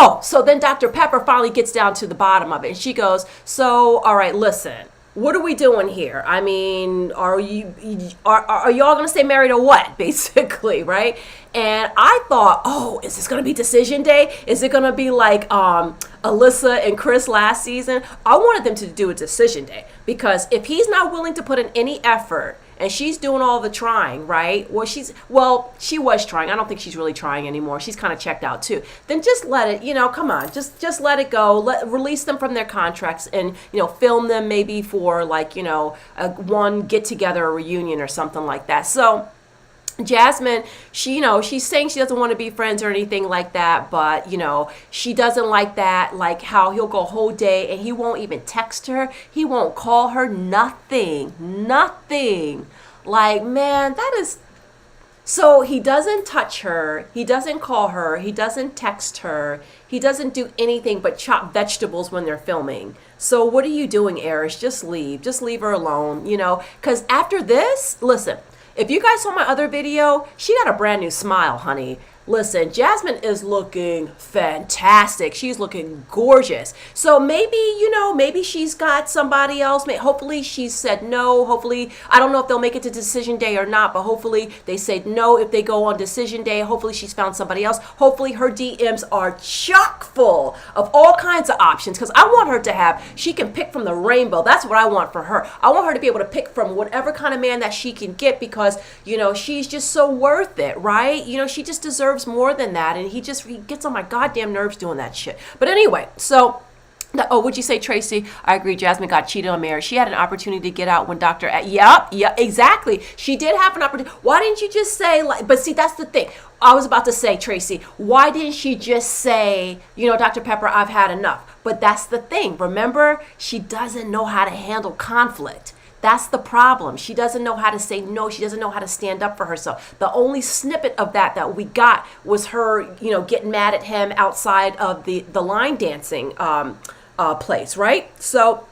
Oh, so then Dr. Pepper finally gets down to the bottom of it, and she goes, so, all right, listen, what are we doing here? Are y'all going to stay married or what, basically, right? And I thought, oh, is this going to be decision day? Is it going to be like Alyssa and Chris last season? I wanted them to do a decision day, because if he's not willing to put in any effort, and she's doing all the trying, right? She was trying. I don't think she's really trying anymore. She's kind of checked out too. Then just let it, come on, just let it go. Release them from their contracts and, film them maybe for like, one get together or reunion or something like that. So Jasmine, she's saying she doesn't want to be friends or anything like that, but, she doesn't like that, like how he'll go a whole day and he won't even text her. He won't call her, nothing. Like, man, that is... So he doesn't touch her, he doesn't call her, he doesn't text her, he doesn't do anything but chop vegetables when they're filming. So what are you doing, Eris? Just leave her alone, because after this, listen, if you guys saw my other video, she got a brand new smile, honey. Listen, Jasmine is looking fantastic. She's looking gorgeous. So maybe, maybe she's got somebody else. Hopefully she said no. Hopefully, I don't know if they'll make it to decision day or not, but hopefully they said no if they go on decision day. Hopefully she's found somebody else. Hopefully her DMs are chock full of all kinds of options, because I want her she can pick from the rainbow. That's what I want for her. I want her to be able to pick from whatever kind of man that she can get, because, she's just so worth it, right? She just deserves deserves more than that. And he gets on my goddamn nerves doing that shit. But anyway, so would you say, Tracy? I agree. Jasmine got cheated on marriage. She had an opportunity to get out when Yep, exactly. She did have an opportunity. Why didn't you just say, but see, that's the thing. I was about to say, Tracy, why didn't she just say, Dr. Pepper, I've had enough? But that's the thing. Remember, she doesn't know how to handle conflict. That's the problem. She doesn't know how to say no. She doesn't know how to stand up for herself. The only snippet of that we got was her, getting mad at him outside of the line dancing place, right? So,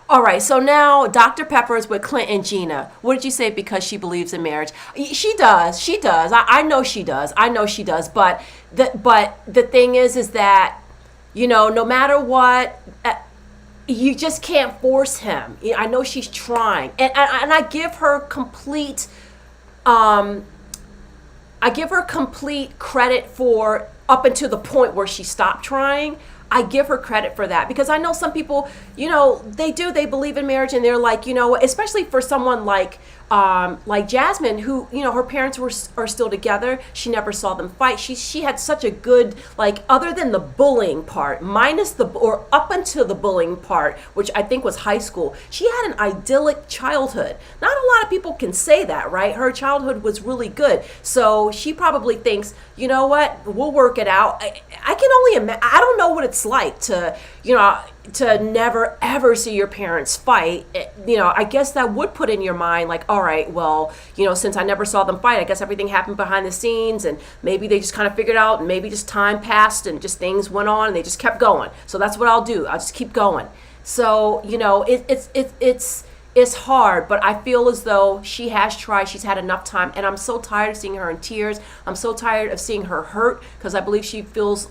all right. So now Dr. Pepper is with Clint and Gina. What did you say? Because she believes in marriage. She does. She does. I know she does. I know she does. But the thing is that, no matter what, you just can't force him. I know she's trying, and I give her complete. I give her complete credit for up until the point where she stopped trying. I give her credit for that, because I know some people, they believe in marriage, and they're like, especially for someone like Jasmine, who, her parents are still together. She never saw them fight. She had such a good, other than the bullying part, or up until the bullying part, which I think was high school, she had an idyllic childhood. Not a lot of people can say that, right? Her childhood was really good. So she probably thinks, you know what, we'll work it out. I can only imagine. I don't know what it's like to, to never ever see your parents fight. I guess that would put in your mind, all right, well, since I never saw them fight, I guess everything happened behind the scenes, and maybe they just kind of figured out, and maybe just time passed and just things went on and they just kept going. So that's what I'll do. I'll just keep going. So, it's hard, but I feel as though she has tried. She's had enough time, and I'm so tired of seeing her in tears. I'm so tired of seeing her hurt, because I believe she feels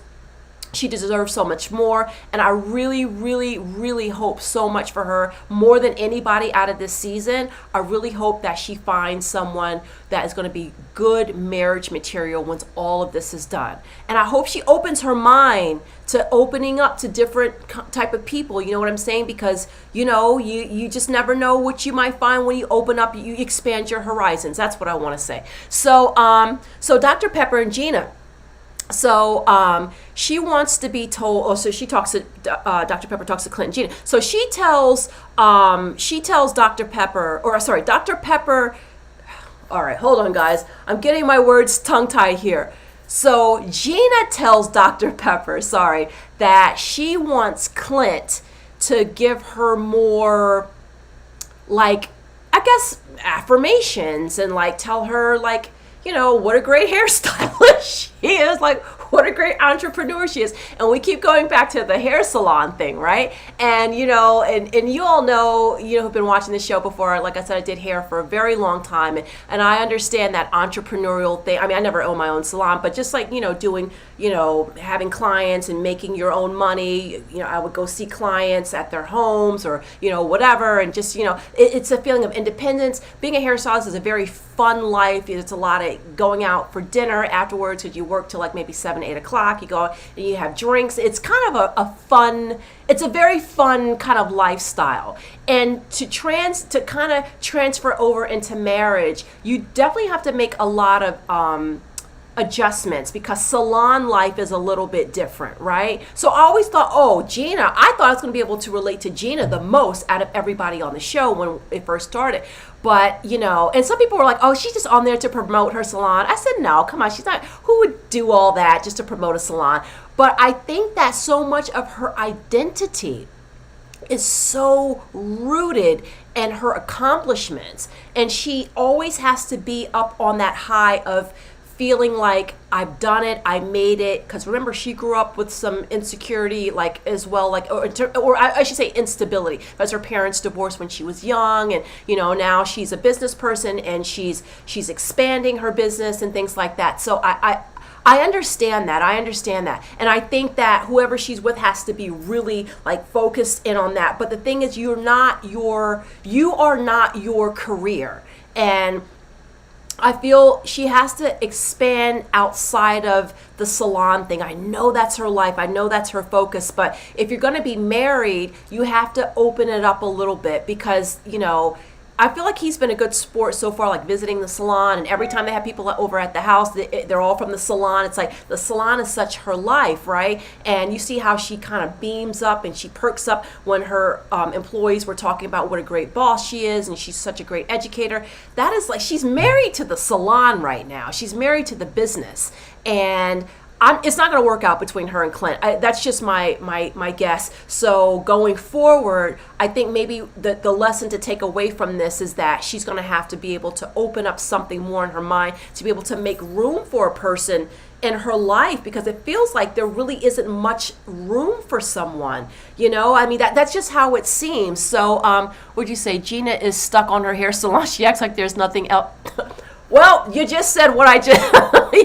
she deserves so much more, and I really, really, really hope so much for her, more than anybody out of this season. I really hope that she finds someone that is going to be good marriage material once all of this is done. And I hope she opens her mind to opening up to different type of people, you know what I'm saying? Because, you just never know what you might find when you open up, you expand your horizons. That's what I want to say. So Dr. Pepper and Gina. So she wants to be told. So she talks to Dr. Pepper talks to Clint and Gina. So she tells Dr. Pepper, Dr. Pepper. All right, hold on, guys. I'm getting my words tongue-tied here. So Gina tells Dr. Pepper, that she wants Clint to give her more, I guess, affirmations, and tell her what a great hairstylist she is, what a great entrepreneur she is. And we keep going back to the hair salon thing, right? And, and you all know, who've been watching this show before, like I said, I did hair for a very long time. And I understand that entrepreneurial thing. I mean, I never owned my own salon, but just doing, having clients and making your own money, I would go see clients at their homes or, whatever. And just, it's a feeling of independence. Being a hairstylist is a very fun life. It's a lot of going out for dinner afterwards, because you work till maybe 7, 8 o'clock. You go and you have drinks. It's kind of it's a very fun kind of lifestyle. And to kind of transfer over into marriage, you definitely have to make a lot of adjustments, because salon life is a little bit different, right? So I always thought, Gina, I thought I was going to be able to relate to Gina the most out of everybody on the show when it first started. But, and some people were like, oh, she's just on there to promote her salon. I said, no, come on, she's not. Who would do all that just to promote a salon? But I think that so much of her identity is so rooted in her accomplishments. And she always has to be up on that high of feeling like I've done it, I made it. Because remember, she grew up with some insecurity, as well, or I should say instability, because her parents divorced when she was young, and now she's a business person and she's expanding her business and things like that. So I understand that. And I think that whoever she's with has to be really focused in on that. But the thing is, you are not your career. And I feel she has to expand outside of the salon thing. I know that's her life. I know that's her focus. But if you're going to be married, you have to open it up a little bit, because, I feel like he's been a good sport so far, like visiting the salon, and every time they have people over at the house, they're all from the salon. It's like the salon is such her life, right? And you see how she kind of beams up and she perks up when her employees were talking about what a great boss she is, and she's such a great educator. That is like, she's married to the salon right now. She's married to the business, and it's not going to work out between her and Clint. That's just my guess. So going forward, I think maybe the lesson to take away from this is that she's going to have to be able to open up something more in her mind to be able to make room for a person in her life, because it feels like there really isn't much room for someone. I mean, that's just how it seems. So would you say Gina is stuck on her hair salon? She acts like there's nothing else. Well, you just said what I just,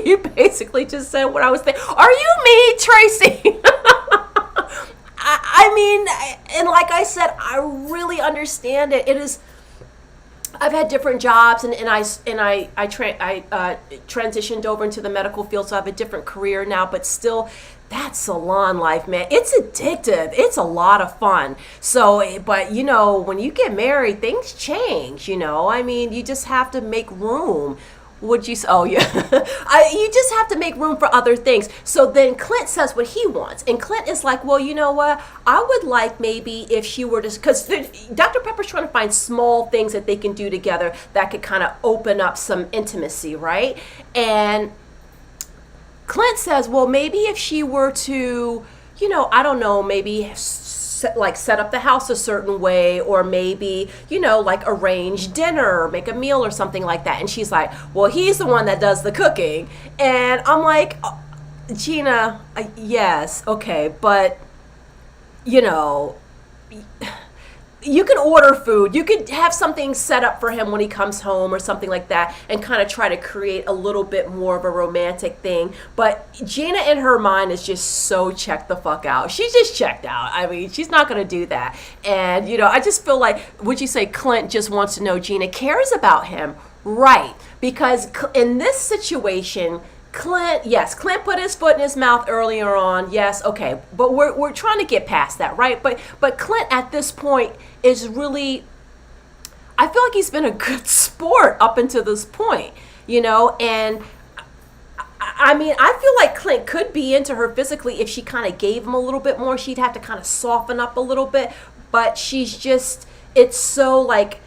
you basically just said what I was thinking. Are you me, Tracy? I mean, and like I said, I really understand it. It is, I've had different jobs, and I transitioned over into the medical field, so I have a different career now, but still, that salon life, man, it's addictive. It's a lot of fun. So, but when you get married, things change, I mean, you just have to make room. Would you say, oh yeah, you just have to make room for other things. So then Clint says what he wants. And Clint is like, well, you know what? I would like maybe if she were to, because Dr. Pepper's trying to find small things that they can do together that could kind of open up some intimacy, right? And Clint says, well, maybe if she were to, I don't know, maybe set up the house a certain way, or maybe, like arrange dinner or make a meal or something like that. And she's like, well, he's the one that does the cooking. And I'm like, Gina, yes, okay, but, you can order food. You could have something set up for him when he comes home or something like that, and kind of try to create a little bit more of a romantic thing. But Gina in her mind is just so checked the fuck out. She's just checked out. I mean, she's not going to do that. And, I just feel like, would you say Clint just wants to know Gina cares about him? Right. Because in this situation, Clint put his foot in his mouth earlier on. Yes, okay, but we're trying to get past that, right? But Clint at this point is really, I feel like he's been a good sport up until this point, and I mean, I feel like Clint could be into her physically if she kind of gave him a little bit more. She'd have to kind of soften up a little bit, but it's so like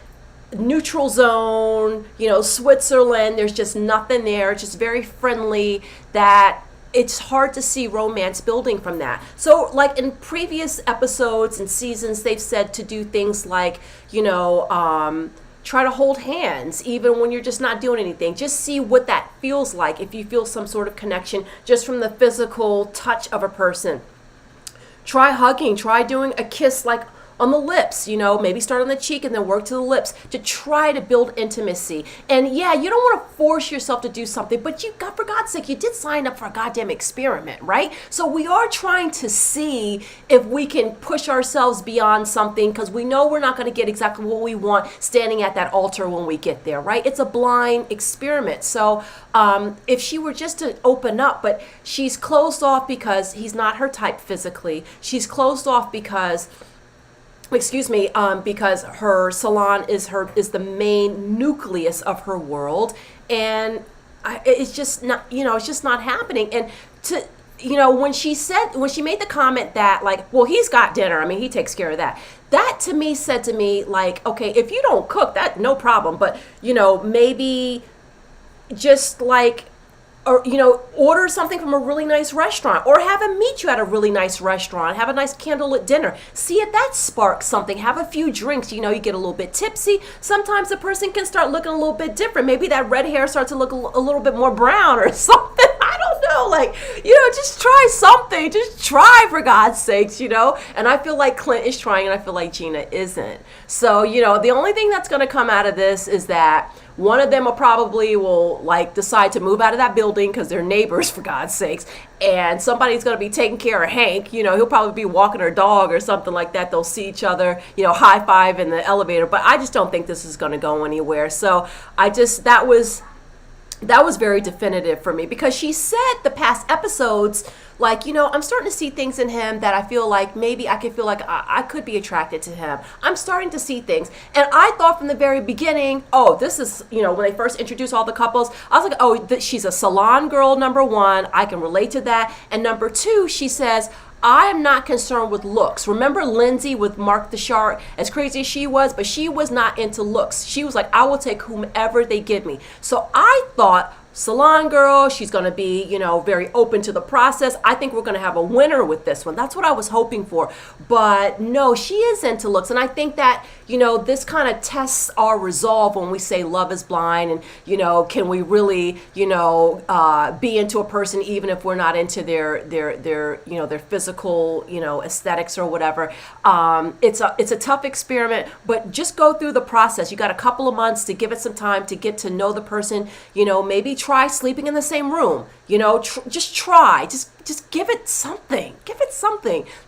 neutral zone, Switzerland, there's just nothing there. It's just very friendly, that it's hard to see romance building from that. So like in previous episodes and seasons, they've said to do things like, try to hold hands even when you're just not doing anything. Just see what that feels like if you feel some sort of connection just from the physical touch of a person. Try hugging, try doing a kiss like on the lips, maybe start on the cheek and then work to the lips to try to build intimacy. And yeah, you don't want to force yourself to do something, but for God's sake, you did sign up for a goddamn experiment, right? So we are trying to see if we can push ourselves beyond something, because we know we're not going to get exactly what we want standing at that altar when we get there, right? It's a blind experiment. So if she were just to open up, but she's closed off because he's not her type physically. She's closed off because her salon is the main nucleus of her world, and it's just not, it's just not happening. And when she made the comment that like, well, he's got dinner, I mean, he takes care of that. That to me said to me like, okay, if you don't cook, that no problem, but maybe just like, or order something from a really nice restaurant, or have him meet you at a really nice restaurant, have a nice candlelit dinner, see if that sparks something, have a few drinks, you get a little bit tipsy. Sometimes the person can start looking a little bit different. Maybe that red hair starts to look a little bit more brown or something. I don't know, like, just try something, just try, for God's sakes, and I feel like Clint is trying, and I feel like Gina isn't. So the only thing that's going to come out of this is that one of them will like decide to move out of that building because they're neighbors, for God's sakes, and somebody's going to be taking care of Hank. He'll probably be walking her dog or something like that. They'll see each other, high five in the elevator. But I just don't think this is going to go anywhere. So that was that was very definitive for me, because she said the past episodes, like, I'm starting to see things in him that I feel like maybe I could feel like I could be attracted to him. I'm starting to see things. And I thought from the very beginning, oh, this is, when they first introduced all the couples, I was like, oh, she's a salon girl, number one. I can relate to that. And number two, she says, I am not concerned with looks. Remember Lindsay with Mark the Shark? As crazy as she was, but she was not into looks. She was like, I will take whomever they give me. So I thought, salon girl, she's going to be, very open to the process. I think we're going to have a winner with this one. That's what I was hoping for. But no, she is into looks. And I think that, this kind of tests our resolve when we say love is blind, and, can we really, be into a person even if we're not into their physical, aesthetics or whatever. It's a tough experiment, but just go through the process. You got a couple of months to give it some time to get to know the person, maybe try sleeping in the same room, just try, just give it something,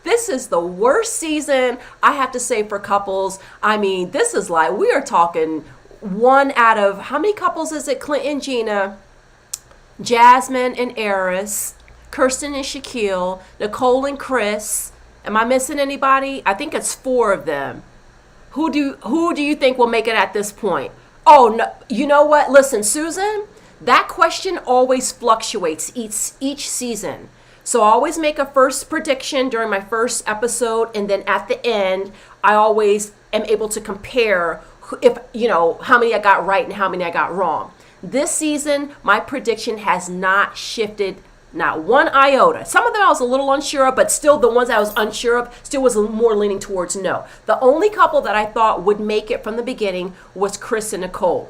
This is the worst season, I have to say, for couples. I mean, this is like, we are talking one out of, how many couples is it? Clint and Gina, Jasmine and Eris, Kirsten and Shaquille, Nicole and Chris. Am I missing anybody? I think it's 4 of them. Who do you think will make it at this point? Oh, no, you know what? Listen, Susan, that question always fluctuates each season. So I always make a first prediction during my first episode, and then at the end, I always am able to compare if, how many I got right and how many I got wrong. This season, my prediction has not shifted, not one iota. Some of them I was a little unsure of, but still the ones I was unsure of still was more leaning towards no. The only couple that I thought would make it from the beginning was Chris and Nicole.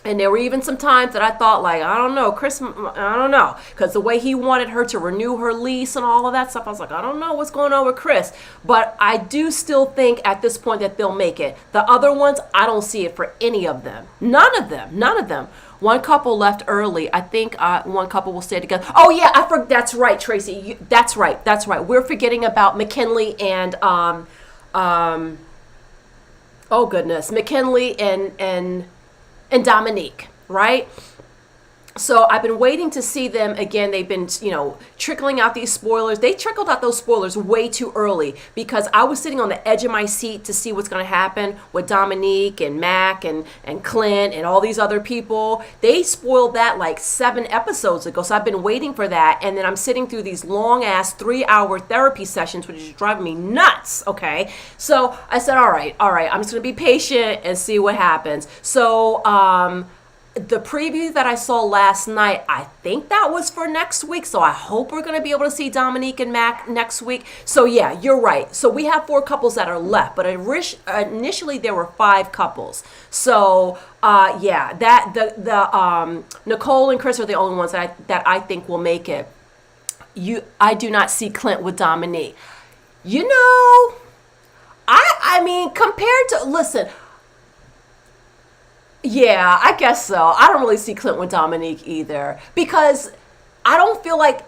And there were even some times that I thought, like, I don't know, Chris, I don't know. Because the way he wanted her to renew her lease and all of that stuff, I was like, I don't know what's going on with Chris. But I do still think at this point that they'll make it. The other ones, I don't see it for any of them. None of them. One couple left early. I think one couple will stay together. Oh, yeah, that's right, Tracy. That's right. We're forgetting about McKinley and, oh, goodness, McKinley and Dominique, right? So I've been waiting to see them again. They've been, trickling out these spoilers. They trickled out those spoilers way too early, because I was sitting on the edge of my seat to see what's going to happen with Dominique and Mac and Clint and all these other people. They spoiled that like 7 episodes ago. So I've been waiting for that. And then I'm sitting through these long ass 3-hour therapy sessions, which is driving me nuts. Okay. So I said, all right. I'm just going to be patient and see what happens. So, the preview that I saw last night, I think that was for next week. So I hope we're going to be able to see Dominique and Mac next week. So yeah, you're right. So we have 4 couples that are left, but initially there were 5 couples. So yeah, the Nicole and Chris are the only ones that I think will make it. I do not see Clint with Dominique. I mean, compared to, listen, yeah, I guess so. I don't really see Clint with Dominique either, because I feel like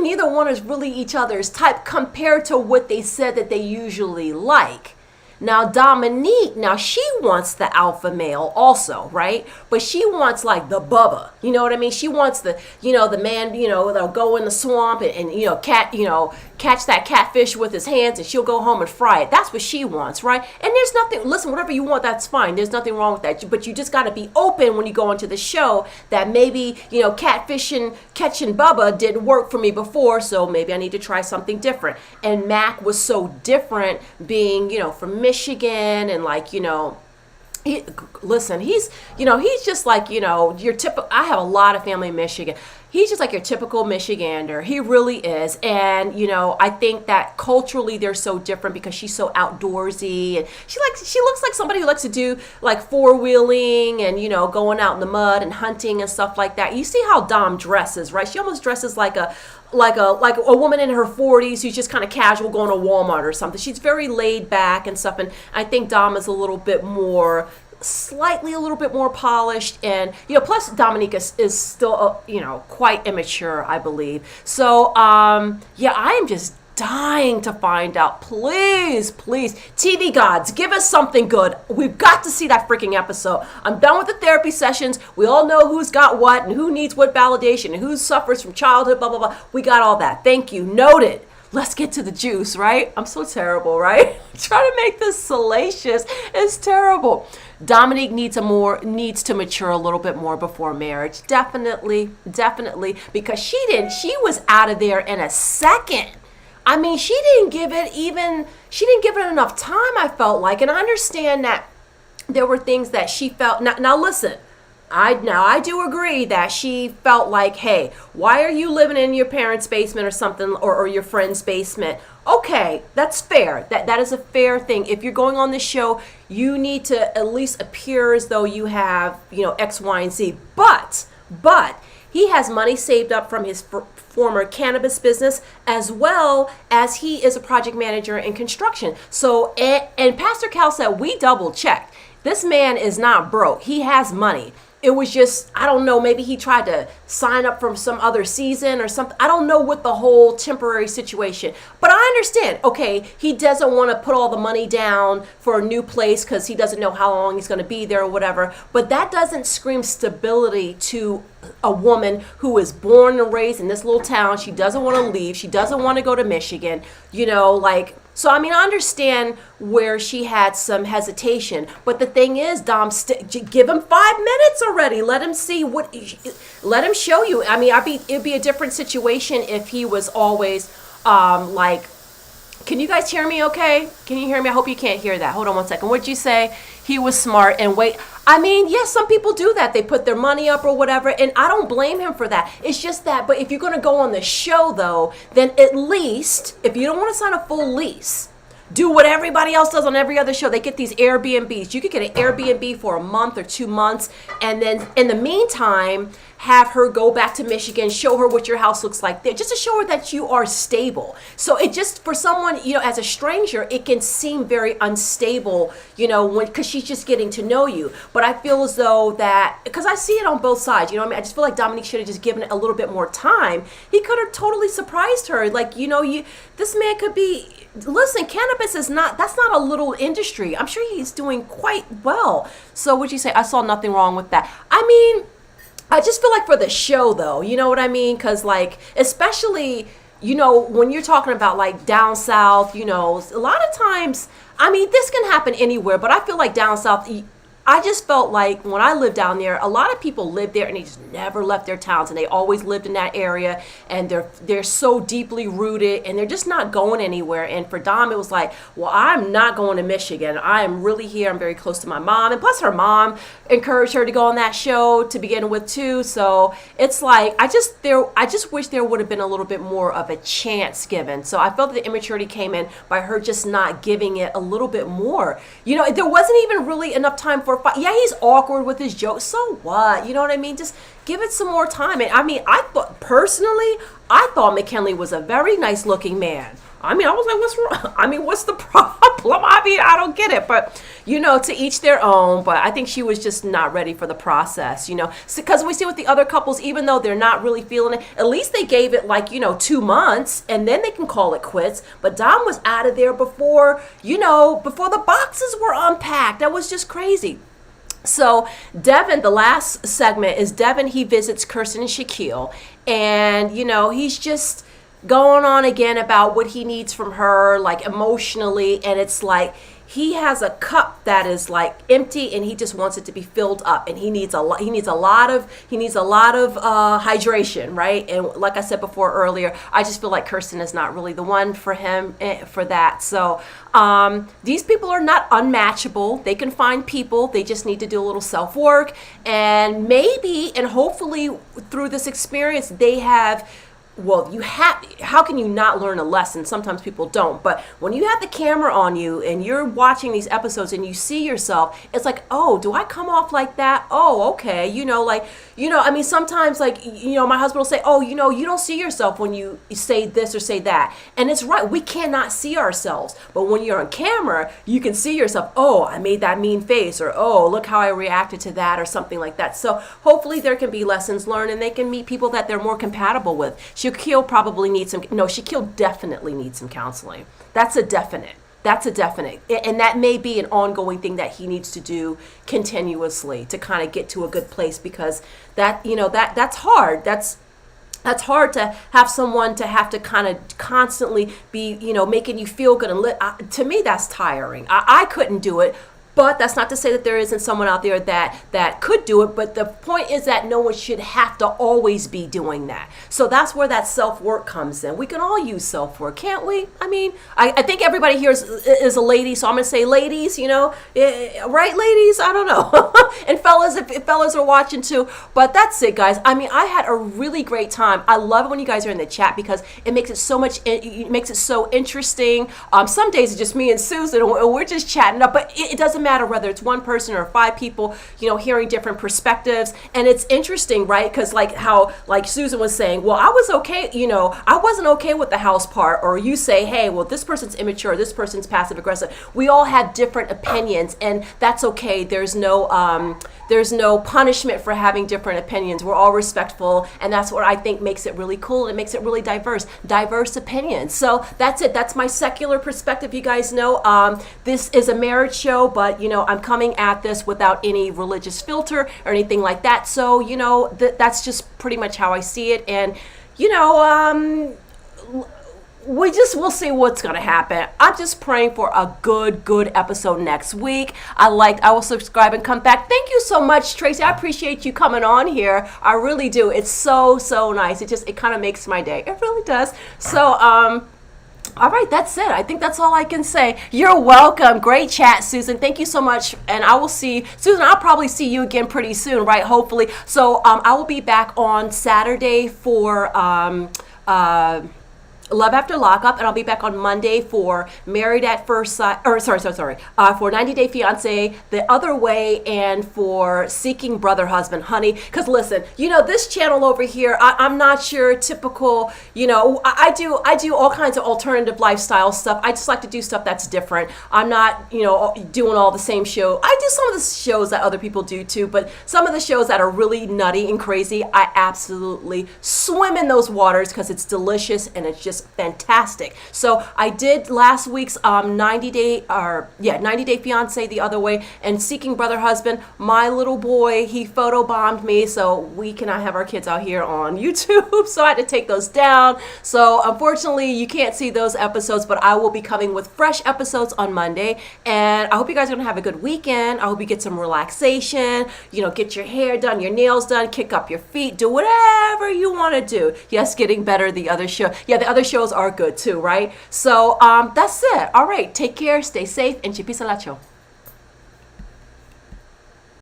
neither one is really each other's type compared to what they said that they usually like. Now Dominique, she wants the alpha male also, right? But she wants like the Bubba, you know what I mean? She wants the man, that'll go in the swamp and catch that catfish with his hands, and she'll go home and fry it. That's what she wants, right? And there's nothing, listen, whatever you want, that's fine. There's nothing wrong with that. But you just got to be open when you go into the show that maybe, catfishing, catching Bubba didn't work for me before, so maybe I need to try something different. And Mac was so different, being, from Michigan, and like, he's just like, your typical, I have a lot of family in Michigan. He's just like your typical Michigander. He really is. And, I think that culturally they're so different because she's so outdoorsy, and she looks like somebody who likes to do like 4-wheeling and, going out in the mud and hunting and stuff like that. You see how Dom dresses, right? She almost dresses like a woman in her 40s who's just kind of casual going to Walmart or something. She's very laid back and stuff. And I think Dom is slightly a little bit more polished, and plus Dominique is still quite immature, I believe. So yeah, I am just dying to find out. Please, please, TV gods, give us something good. We've got to see that freaking episode. I'm done with the therapy sessions. We all know who's got what and who needs what validation and who suffers from childhood, blah, blah, blah. We got all that. Thank you. Noted. Let's get to the juice, right? I'm so terrible, right? Trying to make this salacious is terrible. Dominique needs to mature a little bit more before marriage. Definitely, because she was out of there in a second. I mean, she didn't give it enough time, I felt like. And I understand that there were things that she felt. Now listen, I do agree that she felt like, hey, why are you living in your parents' basement or something, or your friend's basement? Okay, that's fair. That is a fair thing. If you're going on this show, you need to at least appear as though you have, X, Y, and Z. But he has money saved up from his former cannabis business, as well as he is a project manager in construction. So, and Pastor Cal said, we double checked. This man is not broke. He has money. It was just, I don't know, maybe he tried to sign up for some other season or something. I don't know what the whole temporary situation, but I understand. Okay, he doesn't want to put all the money down for a new place because he doesn't know how long he's going to be there or whatever. But that doesn't scream stability to a woman who is born and raised in this little town. She doesn't want to leave. She doesn't want to go to Michigan, So, I mean, I understand where she had some hesitation, but the thing is, Dom, give him 5 minutes already. Let him see let him show you. I mean, it'd be a different situation if he was always, can you guys hear me okay? Can you hear me? I hope you can't hear that. Hold on one second. What'd you say? He was smart and wait. I mean, yes, some people do that. They put their money up or whatever, and I don't blame him for that. It's just that, but if you're going to go on the show, though, then at least, if you don't want to sign a full lease, do what everybody else does on every other show. They get these Airbnbs. You could get an Airbnb for a month or 2 months, and then in the meantime, have her go back to Michigan, show her what your house looks like there, just to show her that you are stable. So it just, for someone, as a stranger, it can seem very unstable, because she's just getting to know you. But I feel as though that, because I see it on both sides, I just feel like Dominique should have just given it a little bit more time. He could have totally surprised her. Like, this man could be, listen, cannabis that's not a little industry. I'm sure he's doing quite well. So would you say, I saw nothing wrong with that? I mean, I just feel like for the show, though, you know what I mean? Because, especially, when you're talking about, down south, a lot of times, I mean, this can happen anywhere, but I feel like down south, I just felt like when I lived down there, a lot of people lived there and they just never left their towns, and they always lived in that area, and they're so deeply rooted, and they're just not going anywhere. And for Dom, it was like, well, I'm not going to Michigan. I am really here. I'm very close to my mom, and plus her mom encouraged her to go on that show to begin with too. So it's like I just wish there would have been a little bit more of a chance given. So I felt that the immaturity came in by her just not giving it a little bit more. There wasn't even really enough time for. Yeah, he's awkward with his jokes. So what? You know what I mean? Just give it some more time. And I mean, I thought McKinley was a very nice looking man. I mean, I was like, what's wrong? I mean, what's the problem? I mean, I don't get it. But, to each their own. But I think she was just not ready for the process, Because we see with the other couples, even though they're not really feeling it, at least they gave it 2 months, and then they can call it quits. But Dom was out of there before the boxes were unpacked. That was just crazy. So Devin, the last segment is Devin. He visits Kirsten and Shaquille, and, he's just going on again about what he needs from her, emotionally, and it's like he has a cup that is empty, and he just wants it to be filled up, and he needs a lot of hydration, right? And like I said before earlier, I just feel like Kirsten is not really the one for him for that. So these people are not unmatchable. They can find people. They just need to do a little self-work, and maybe and hopefully through this experience they have. Well, how can you not learn a lesson? Sometimes people don't. But when you have the camera on you and you're watching these episodes and you see yourself, it's like, oh, do I come off like that? Oh, okay. I mean, sometimes my husband will say, oh, you don't see yourself when you say this or say that. And it's right. We cannot see ourselves. But when you're on camera, you can see yourself. Oh, I made that mean face, or, oh, look how I reacted to that, or something like that. So hopefully there can be lessons learned, and they can meet people that they're more compatible with. Shaquille probably needs some, no, Shaquille definitely needs some counseling. That's a definite. That's a definite. And that may be an ongoing thing that he needs to do continuously to kind of get to a good place, because that, that's hard. That's hard to have someone to have to kind of constantly be, making you feel good. And to me, that's tiring. I couldn't do it. But that's not to say that there isn't someone out there that could do it. But the point is that no one should have to always be doing that. So that's where that self-work comes in. We can all use self-work, can't we? I mean, I think everybody here is a lady, so I'm going to say ladies, right, ladies? I don't know. And fellas, if fellas are watching too. But that's it, guys. I mean, I had a really great time. I love it when you guys are in the chat, because it makes it so interesting. Some days it's just me and Susan, and we're just chatting up, but it doesn't matter whether it's one person or 5 people, hearing different perspectives. And it's interesting, right? Because like Susan was saying, well, I was okay, I wasn't okay with the house part. Or you say, hey, well, this person's immature, this person's passive aggressive. We all have different opinions, and that's okay. There's no punishment for having different opinions. We're all respectful, and that's what I think makes it really cool. It makes it really diverse opinions. So that's it. That's my secular perspective. You guys know, this is a marriage show, but I'm coming at this without any religious filter or anything like that. So that's just pretty much how I see it. And we'll see what's going to happen. I'm just praying for a good episode next week. I will subscribe and come back. Thank you so much, Tracy. I appreciate you coming on here. I really do. It's so nice. It kind of makes my day. It really does. So, all right, that's it. I think that's all I can say. You're welcome. Great chat, Susan. Thank you so much. And I will see, Susan, I'll probably see you again pretty soon, right? Hopefully. So I will be back on Saturday for Love After Lockup, and I'll be back on Monday for Married at First Sight, for 90 Day Fiance, The Other Way, and for Seeking Brother Husband, honey. Because listen, this channel over here, I'm not sure typical, I do all kinds of alternative lifestyle stuff. I just like to do stuff that's different. I'm not, doing all the same show. I do some of the shows that other people do too, but some of the shows that are really nutty and crazy, I absolutely swim in those waters because it's delicious and it's just fantastic. So I did last week's 90 Day Fiance, The Other Way, and Seeking Brother Husband. My little boy, he photobombed me, so we cannot have our kids out here on YouTube, so I had to take those down. So unfortunately, you can't see those episodes, but I will be coming with fresh episodes on Monday, and I hope you guys are gonna have a good weekend. I hope you get some relaxation, get your hair done, your nails done, kick up your feet, do whatever you want to do. Yes, getting better. The other shows are good too, right? So that's it. All right, take care, stay safe, and chipisa lacho.